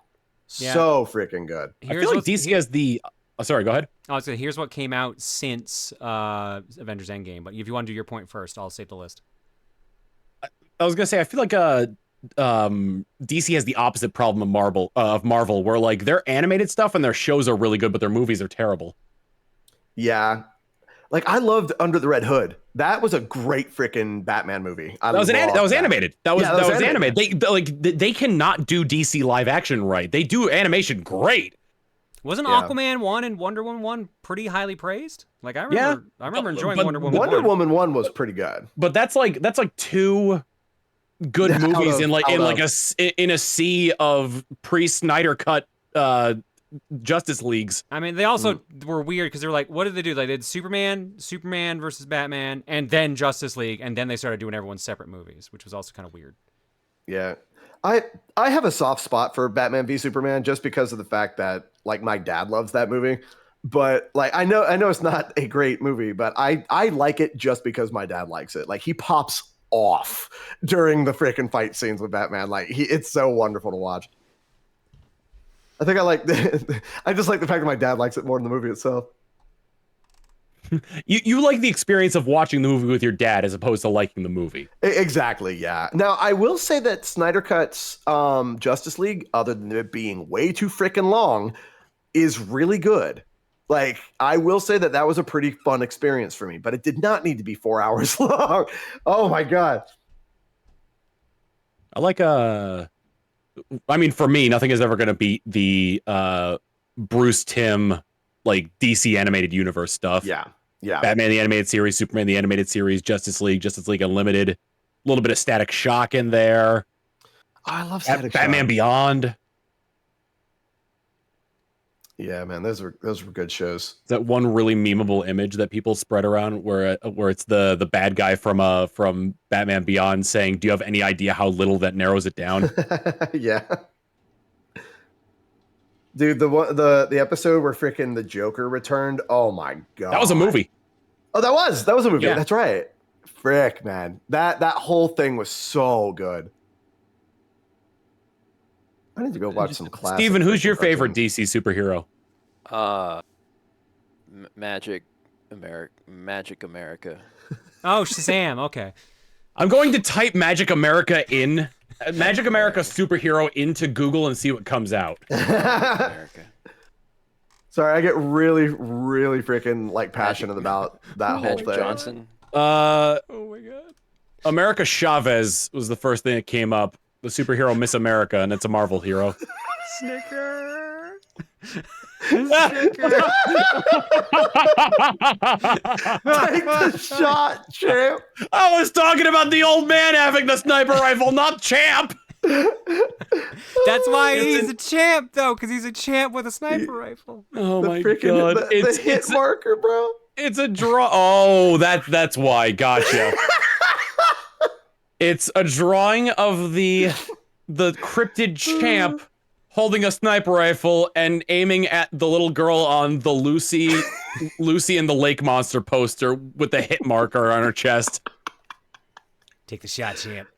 so freaking good. I feel like DC has the. Oh, sorry, go ahead. Oh, so here's what came out since Avengers Endgame. But if you want to do your point first, I'll save the list. I was gonna say I feel like DC has the opposite problem of Marvel, where like their animated stuff and their shows are really good, but their movies are terrible. Yeah. Like I loved Under the Red Hood. That was a great freaking Batman movie. That was animated. That was animated. They cannot do DC live action right. They do animation great. Wasn't Aquaman 1 and Wonder Woman 1 pretty highly praised? Like I remember enjoying Wonder Woman 1. Wonder Woman 1 was pretty good. But that's like 2 good movies in a sea of pre-Snyder cut Justice Leagues. I mean, they also were weird because they were like, what did they do? Like, they did Superman versus Batman, and then Justice League, and then they started doing everyone's separate movies, which was also kind of weird. Yeah. I have a soft spot for Batman v Superman just because of the fact that like my dad loves that movie. But like I know it's not a great movie, but I like it just because my dad likes it. Like he pops off during the freaking fight scenes with Batman. Like it's so wonderful to watch. I think I just like the fact that my dad likes it more than the movie itself. You like the experience of watching the movie with your dad as opposed to liking the movie. Exactly, yeah. Now, I will say that Snyder Cut's Justice League, other than it being way too freaking long, is really good. Like, I will say that was a pretty fun experience for me, but it did not need to be 4 hours long. Oh my God. I like I mean, for me, nothing is ever going to beat the Bruce Timm like DC animated universe stuff. Yeah. Batman the animated series, Superman the animated series, Justice League Unlimited, a little bit of Static Shock in there. Oh, I love Static Shock. Batman Beyond. Yeah, man, those were good shows. That one really memeable image that people spread around where it's the bad guy from Batman Beyond saying, "Do you have any idea how little that narrows it down?" Yeah. Dude, the episode where freaking the Joker returned. Oh my god, That was a movie. Oh, that was a movie. Yeah. That's right. Frick, man, that whole thing was so good. I need to go watch some classic. Steven, who's your freaking favorite cartoons. DC superhero? Magic America. Oh, Shazam. Okay. I'm going to type Magic America superhero into Google and see what comes out. America. Sorry, I get really, really freaking like passionate about that whole Magic thing. Johnson. Oh my god. America Chavez was the first thing that came up. The superhero Miss America, and it's a Marvel hero. Snicker. Take the shot, champ. I was talking about the old man having the sniper rifle, not Champ. That's why he's a champ, though, because he's a champ with a sniper rifle. Oh The my freaking god! the hit marker, bro. It's a draw. Oh, that's why. Gotcha. It's a drawing of the cryptid champ holding a sniper rifle and aiming at the little girl on the Lucy and the Lake Monster poster with the hit marker on her chest. Take the shot, champ.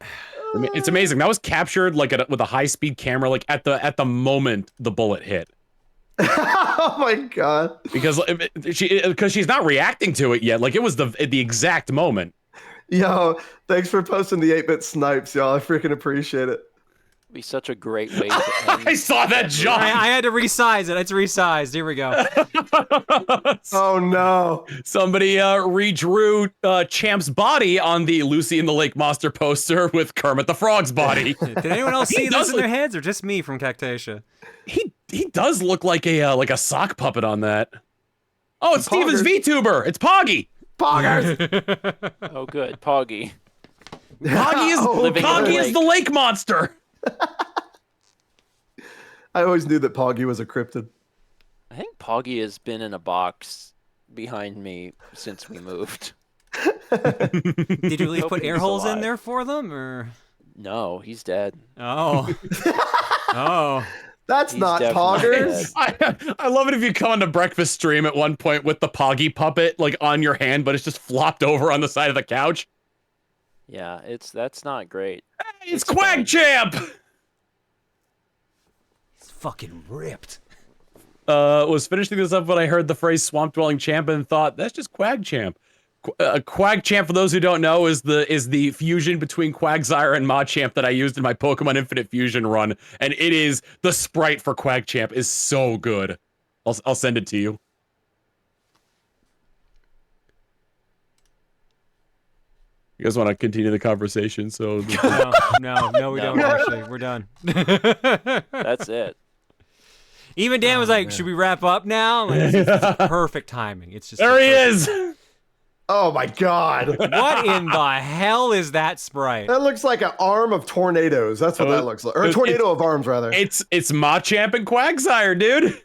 I mean, it's amazing. That was captured like with a high-speed camera, like at the moment the bullet hit. Oh my god. Because she's not reacting to it yet. Like it was the exact moment. Yo, thanks for posting the 8-bit snipes, y'all. I freaking appreciate it. Be such a great way to end I saw that jump. I had to resize it. It's resized. Here we go. Oh no. Somebody redrew Champ's body on the Lucy and the Lake Monster poster with Kermit the Frog's body. Did anyone else see does this in their heads, or just me from Cactasia? He does look like a sock puppet on that. Oh, it's Steven's VTuber. It's Poggy. Poggers. Oh, good. Poggy. Poggy is the lake monster. I always knew that Poggy was a cryptid. I think Poggy has been in a box behind me since we moved. Did you at least Hope put air he's holes in alive. there for them, or? No, he's dead. Oh. Oh. That's He's not definitely Poggers. I love it if you come on the breakfast stream at one point with the Poggy puppet like on your hand, but it's just flopped over on the side of the couch. Yeah, that's not great. Hey, it's fine. Quag Champ. He's fucking ripped. Was finishing this up when I heard the phrase Swamp Dwelling Champ and thought that's just Quag Champ. Quag Champ, for those who don't know, is the fusion between Quagsire and Machamp that I used in my Pokemon Infinite Fusion run, and it is the sprite for Quag Champ is so good. I'll send it to you. You guys want to continue the conversation? So No, we don't actually. We're done. That's it. Even Dan was like, "Should we wrap up now?" Like, it's perfect timing. It's just there he is. Oh my god. What in the hell is that sprite? That looks like an arm of tornadoes. That's what that looks like. Or a tornado of arms, rather. It's Machamp and Quagsire, dude.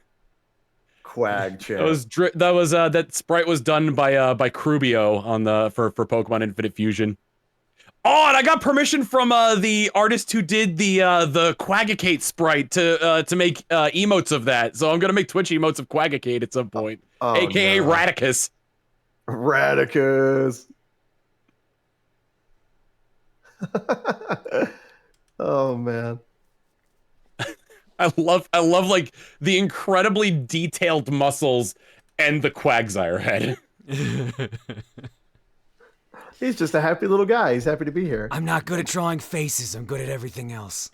Quag Champ. That sprite was done by Crubio on for Pokemon Infinite Fusion. Oh, and I got permission from the artist who did the Quagicate sprite to make emotes of that. So I'm gonna make Twitch emotes of Quagicate at some point, aka no. Radicus. Radicus. Oh man. I love like the incredibly detailed muscles and the Quagsire head. He's just a happy little guy. He's happy to be here. I'm not good at drawing faces. I'm good at everything else.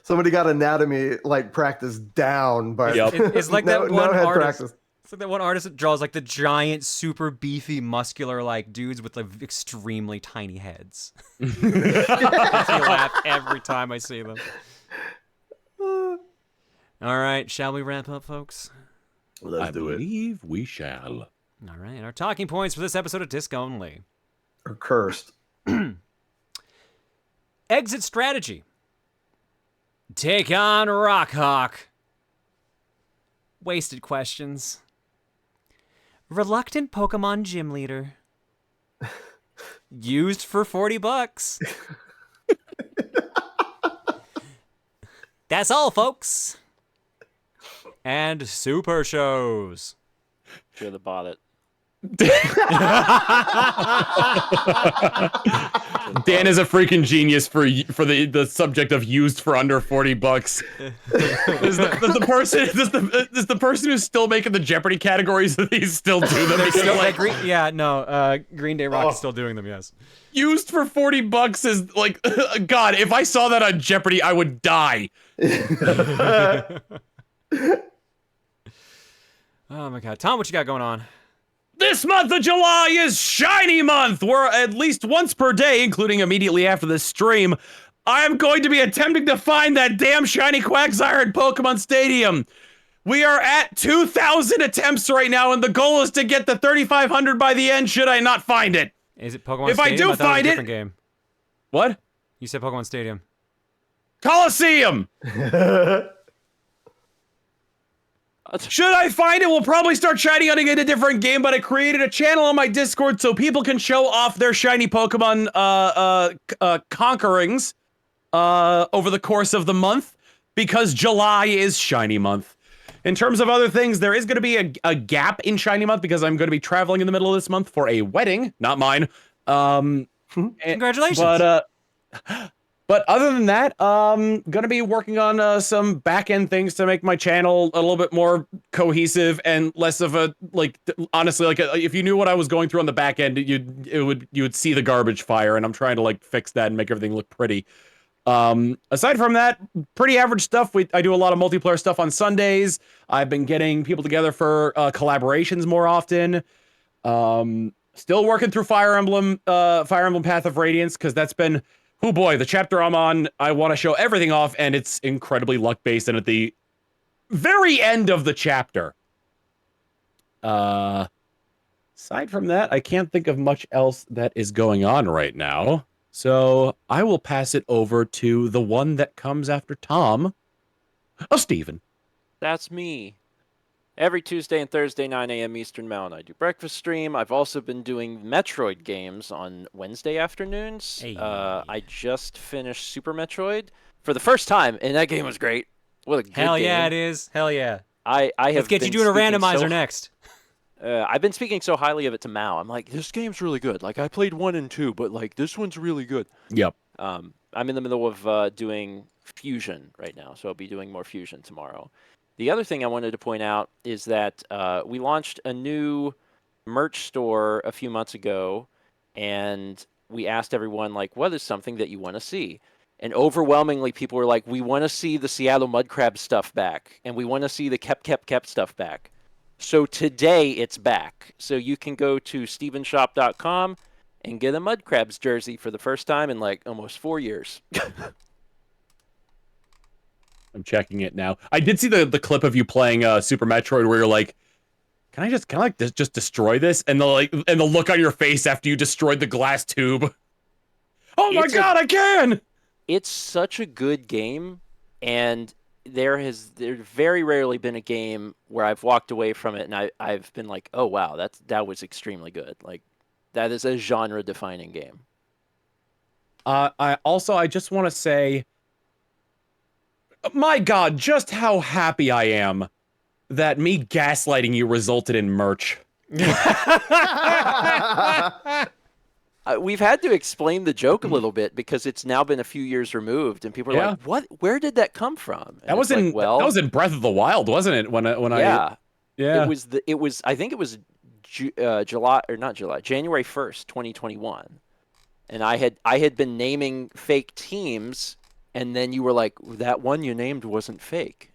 Somebody got anatomy like practice down, but Yep. It's like that no one head artist. practice. It's like that one artist that draws like the giant, super beefy, muscular like dudes with like extremely tiny heads. Makes me laugh every time I see them. All right, shall we wrap up, folks? Let's do it. believe we shall. All right, our talking points for this episode of Disc Only. Or cursed. Exit strategy. Take on Rockhawk. Wasted questions. Reluctant Pokemon gym leader. Used for $40. That's all, folks. And super shows. Should have bought it. Dan is a freaking genius for the subject of used for under $40. Does the person who's still making the Jeopardy categories, he's still do them? Still, like, Green Day Rock is still doing them. Yes. Used for $40 is like, God, if I saw that on Jeopardy, I would die. Oh my God, Tom, what you got going on? This month of July is Shiny Month, where at least once per day, including immediately after this stream, I am going to be attempting to find that damn shiny Quagsire in Pokemon Stadium. We are at 2,000 attempts right now, and the goal is to get the 3,500 by the end, should I not find it. Is it Pokemon if Stadium? I do find it... Game. What? You said Pokemon Stadium. Coliseum! Should I find it, we'll probably start shiny hunting in a different game, but I created a channel on my Discord so people can show off their shiny Pokemon conquerings over the course of the month, because July is Shiny Month. In terms of other things, there is going to be a gap in Shiny Month because I'm going to be traveling in the middle of this month for a wedding, not mine. Congratulations. But other than that, gonna be working on some back-end things to make my channel a little bit more cohesive and less of a, like, honestly, like, if you knew what I was going through on the back end, you would see the garbage fire, and I'm trying to, like, fix that and make everything look pretty. Aside from that, pretty average stuff. I do a lot of multiplayer stuff on Sundays. I've been getting people together for collaborations more often. Still working through Fire Emblem Path of Radiance, because that's been... Oh boy, the chapter I'm on, I want to show everything off, and it's incredibly luck-based, and at the very end of the chapter. Aside from that, I can't think of much else that is going on right now, so I will pass it over to the one that comes after Tom, Steven. That's me. Every Tuesday and Thursday, 9 a.m. Eastern Mountain, I do breakfast stream. I've also been doing Metroid games on Wednesday afternoons. Hey. I just finished Super Metroid for the first time, and that game was great. What a good Hell game. yeah, it is. Hell yeah. I have Let's get you doing a randomizer next. I've been speaking so highly of it to Mao. I'm like, this game's really good. Like, I played 1 and 2, but, like, this one's really good. Yep. I'm in the middle of doing Fusion right now, so I'll be doing more Fusion tomorrow. The other thing I wanted to point out is that we launched a new merch store a few months ago, and we asked everyone, like, what is something that you want to see? And overwhelmingly, people were like, we want to see the Seattle Mudcrab stuff back, and we want to see the Kep stuff back. So today, it's back. So you can go to stevenshop.com and get a Mudcrabs jersey for the first time in, like, almost 4 years. I'm checking it now. I did see the clip of you playing Super Metroid where you're like, can I just destroy this? And the look on your face after you destroyed the glass tube. Oh my God, I can! It's such a good game, and there's very rarely been a game where I've walked away from it and I've been like, oh wow, that was extremely good. Like, that is a genre-defining game. I just want to say, my God, just how happy I am that me gaslighting you resulted in merch. We've had to explain the joke a little bit because it's now been a few years removed, and people are like, "What? Where did that come from?" And that was in Breath of the Wild, wasn't it? It was. I think it was January 1st, 2021, and I had been naming fake teams. And then you were like, that one you named wasn't fake.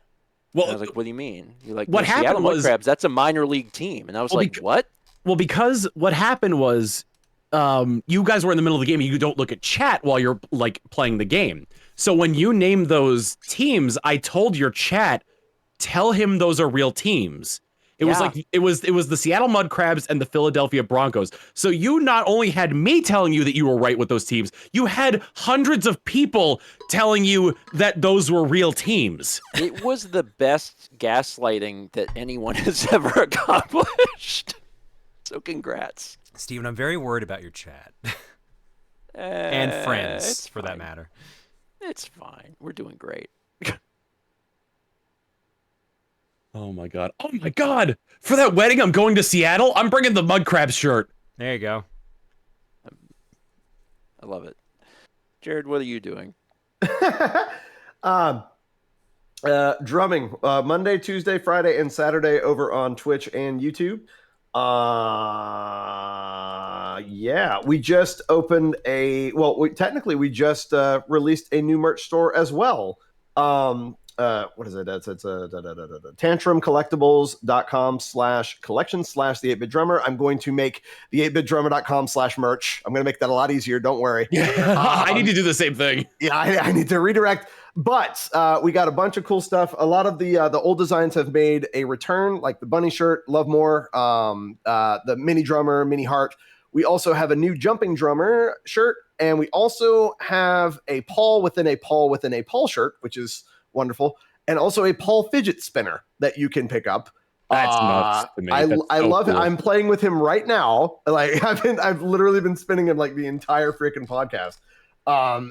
Well, and I was like, what do you mean? You're like, what happened Seattle was Mudcrabs, that's a minor league team. And I was like, what? Well, because what happened was you guys were in the middle of the game and you don't look at chat while you're, like, playing the game. So when you named those teams, I told your chat, tell him those are real teams. It was like it was the Seattle Mudcrabs and the Philadelphia Broncos. So you not only had me telling you that you were right with those teams, you had hundreds of people telling you that those were real teams. It was the best gaslighting that anyone has ever accomplished. So congrats. Steven, I'm very worried about your chat. And friends, for that matter. It's fine. We're doing great. Oh my god. Oh my god. For that wedding, I'm going to Seattle. I'm bringing the mud crab shirt. There you go. I love it. Jared, what are you doing? Drumming Monday, Tuesday, Friday, and Saturday over on Twitch and YouTube. Yeah, we just opened technically we just released a new merch store as well. What is it? It's tantrumcollectibles.com/collection/the 8-bit drummer. I'm going to make the 8bitdrummer.com/merch. I'm going to make that a lot easier. Don't worry. I need to do the same thing. Yeah, I need to redirect. But we got a bunch of cool stuff. A lot of the old designs have made a return, like the bunny shirt, Love More, the mini drummer, mini heart. We also have a new jumping drummer shirt, and we also have a Paul within a Paul within a Paul shirt, which is wonderful, and also a Paul fidget spinner that you can pick up. That's nuts to me. I love cool. it. I'm playing with him right now. Like I've literally been spinning him like the entire freaking podcast.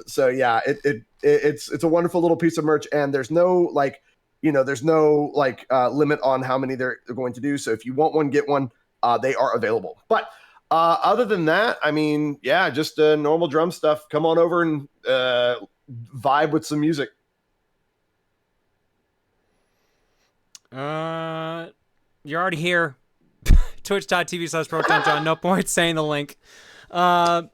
So yeah, it's a wonderful little piece of merch, and there's no limit on how many they're going to do. So if you want one, get one. They are available. But other than that, I mean, yeah, just normal drum stuff. Come on over and vibe with some music. You're already here. Twitch.tv/ProtonJohn. No point saying the link. I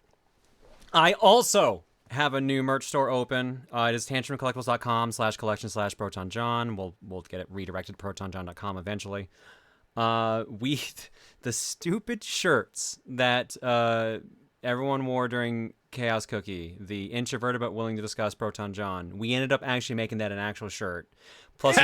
also have a new merch store open. It is tantrumcollectibles.com/collection/ProtonJohn. We'll get it redirected to protonjohn.com eventually. The stupid shirts that everyone wore during Chaos Cookie, the introverted but willing to discuss Proton John, we ended up actually making that an actual shirt. Plus,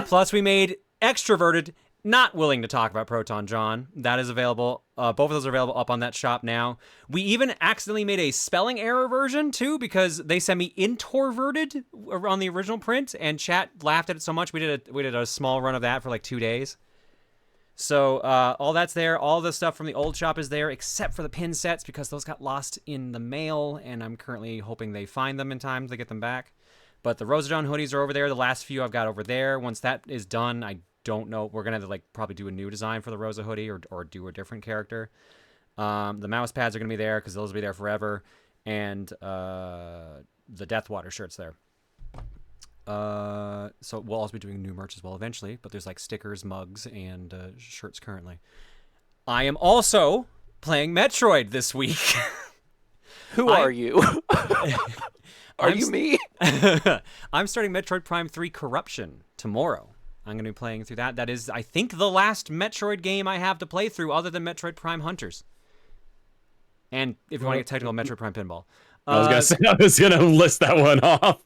Plus, we made extroverted, not willing to talk about Proton John. That is available. Both of those are available up on that shop now. We even accidentally made a spelling error version, too, because they sent me introverted on the original print, and chat laughed at it so much we did a small run of that for like 2 days. So all that's there. All the stuff from the old shop is there, except for the pin sets, because those got lost in the mail, and I'm currently hoping they find them in time to get them back. But the Rosa John hoodies are over there. The last few I've got over there. Once that is done, I don't know. We're going to probably do a new design for the Rosa hoodie or do a different character. The mouse pads are going to be there because those will be there forever. And the Deathwater shirt's there. So we'll also be doing new merch as well eventually, but there's like stickers, mugs, and shirts currently. I am also playing Metroid this week. Who are you? Are you me? I'm starting Metroid Prime 3 Corruption tomorrow. I'm going to be playing through that. That is, I think, the last Metroid game I have to play through other than Metroid Prime Hunters. And if you want to get technical, Metroid Prime Pinball. I was gonna list that one off.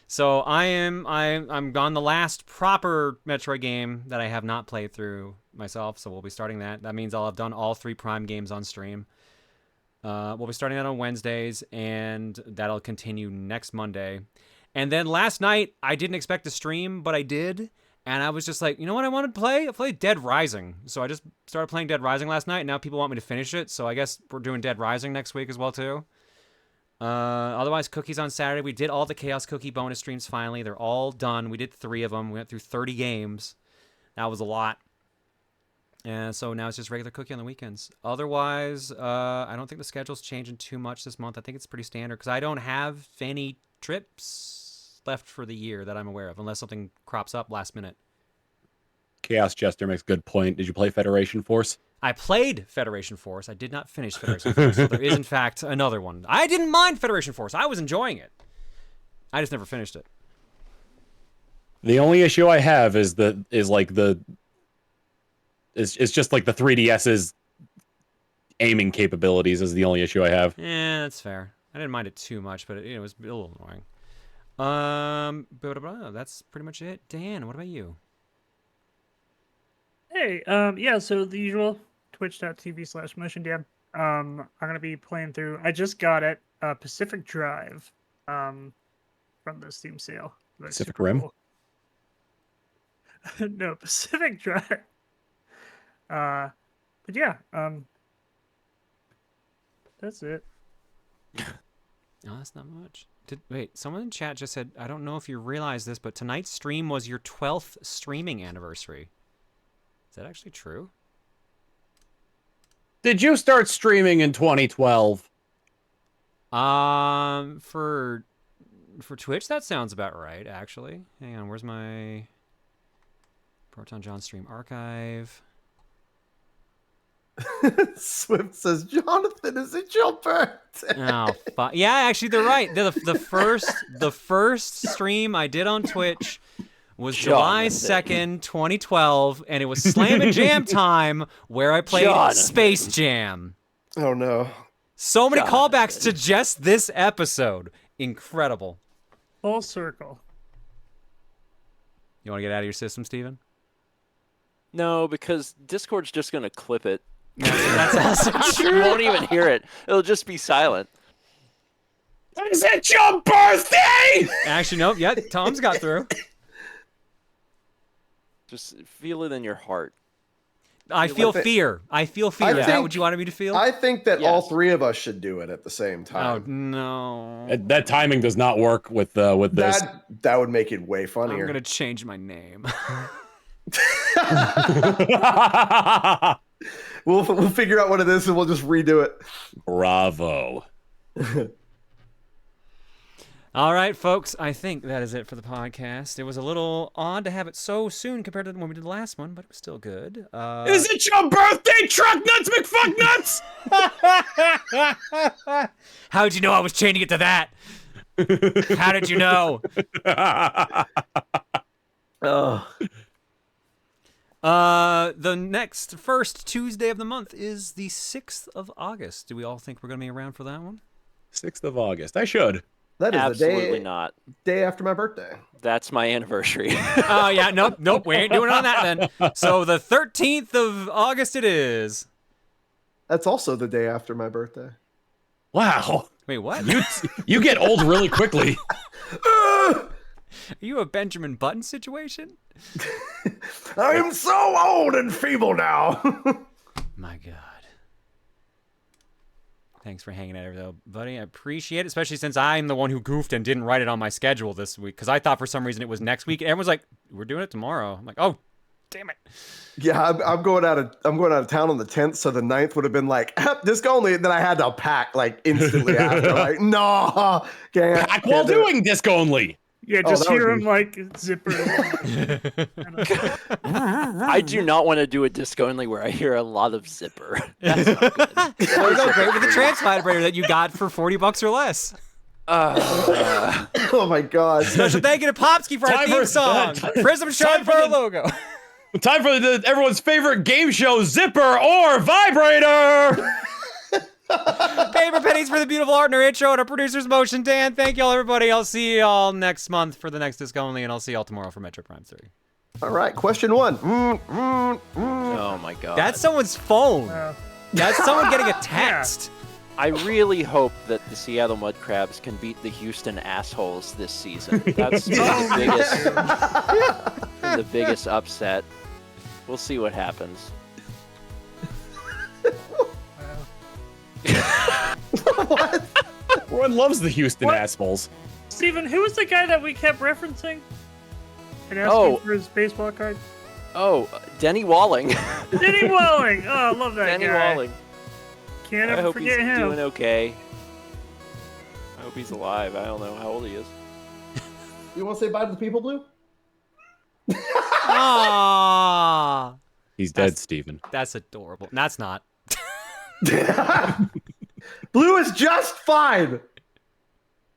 So I'm on the last proper Metroid game that I have not played through myself, so we'll be starting that. That means I'll have done all 3 Prime games on stream. We'll be starting that on Wednesdays, and that'll continue next Monday. And then last night, I didn't expect to stream, but I did. And I was just like, you know what I wanted to play? I played Dead Rising. So I just started playing Dead Rising last night, and now people want me to finish it. So I guess we're doing Dead Rising next week as well, too. Otherwise, cookies on Saturday. We did all the Chaos Cookie bonus streams finally. They're all done. We did 3 of them. We went through 30 games. That was a lot. And so now it's just regular cookie on the weekends. Otherwise, I don't think the schedule's changing too much this month. I think it's pretty standard because I don't have any trips left for the year that I'm aware of, unless something crops up last minute. Chaos Jester makes a good point. Did you play Federation Force? I played Federation Force. I did not finish Federation Force. So there is, in fact, another one. I didn't mind Federation Force. I was enjoying it. I just never finished it. The only issue I have is just like the 3DS's aiming capabilities is the only issue I have. Yeah, that's fair. I didn't mind it too much, but it was a little annoying. That's pretty much it. Dan, what about you? Hey, yeah, so the usual twitch.tv/motiondan. I'm gonna be playing through. I just got it, Pacific Drive, from the Steam sale. That's Pacific Rim? cool. No, Pacific Drive. But yeah, that's it. No, that's not much. Wait, someone in chat just said, I don't know if you realize this, but tonight's stream was your 12th streaming anniversary. Is that actually true? Did you start streaming in 2012? For Twitch, that sounds about right, actually. Hang on, where's my Proton John stream archive? Swift says, Jonathan, is it your birthday? Oh, yeah, actually, they're right. The first stream I did on Twitch was July 2nd, 2012, and it was Slam and Jam time, where I played Space Jam. Oh, no. So many callbacks to just this episode. Incredible. Full circle. You want to get out of your system, Steven? No, because Discord's just going to clip it. That's also true. You won't even hear it. It'll just be silent. Is it your birthday? Actually, nope. Yeah, Tom's got through. Just feel it in your heart. I feel fear. I feel fear. Is that what you wanted me to feel? I think that all three of us should do it at the same time. Oh, no. That timing does not work with this. That would make it way funnier. I'm going to change my name. We'll figure out what it is and we'll just redo it. Bravo. All right, folks. I think that is it for the podcast. It was a little odd to have it so soon compared to when we did the last one, but it was still good. Is it your birthday, Truck Nuts McFucknuts? How'd you know I was changing it to that? How did you know? The first Tuesday of the month is the 6th of August. Do we all think we're going to be around for that one? 6th of August. I should. That is Absolutely the not. Day after my birthday. That's my anniversary. Oh, yeah. Nope. We ain't doing it on that then. So the 13th of August it is. That's also the day after my birthday. Wow. Wait, what? You get old really quickly. Are you a Benjamin Button situation? I am so old and feeble now. My God. Thanks for hanging out here, though, buddy. I appreciate it, especially since I'm the one who goofed and didn't write it on my schedule this week, because I thought for some reason it was next week. Everyone's like, "We're doing it tomorrow." I'm like, "Oh, damn it!" Yeah, I'm going out of town on the 10th, so the 9th would have been like disc only. And then I had to pack like instantly after. Like, no, Pack while doing disc only. Yeah, just hear him like zipper. I do not want to do a disc only where I hear a lot of zipper. That's not good. That would go great with the trans vibrator that you got for $40 or less. Oh my God! Special thank you to Popsky for our theme song. Prism Shine for our logo. Time for everyone's favorite game show, Zipper or Vibrator. Paper pennies for the beautiful art in our intro and our producer's motion. Dan, thank y'all, everybody. I'll see y'all next month for the next disc only, and I'll see y'all tomorrow for Metro Prime 3. All right, question 1. Oh my God. That's someone's phone. That's someone getting a text. I really hope that the Seattle Mud Crabs can beat the Houston Assholes this season. That's the biggest upset. We'll see what happens. What? Everyone loves the Houston assholes. Steven, who was the guy that we kept referencing? And asking for his baseball card? Oh, Denny Walling. Denny Walling! Oh, I love that Denny guy. Walling. Can't I ever hope forget he's him. doing okay. I hope he's alive. I don't know how old he is. You want to say bye to the people, Blue? Aww. He's dead, Steven. That's adorable. That's not. Blue is just fine.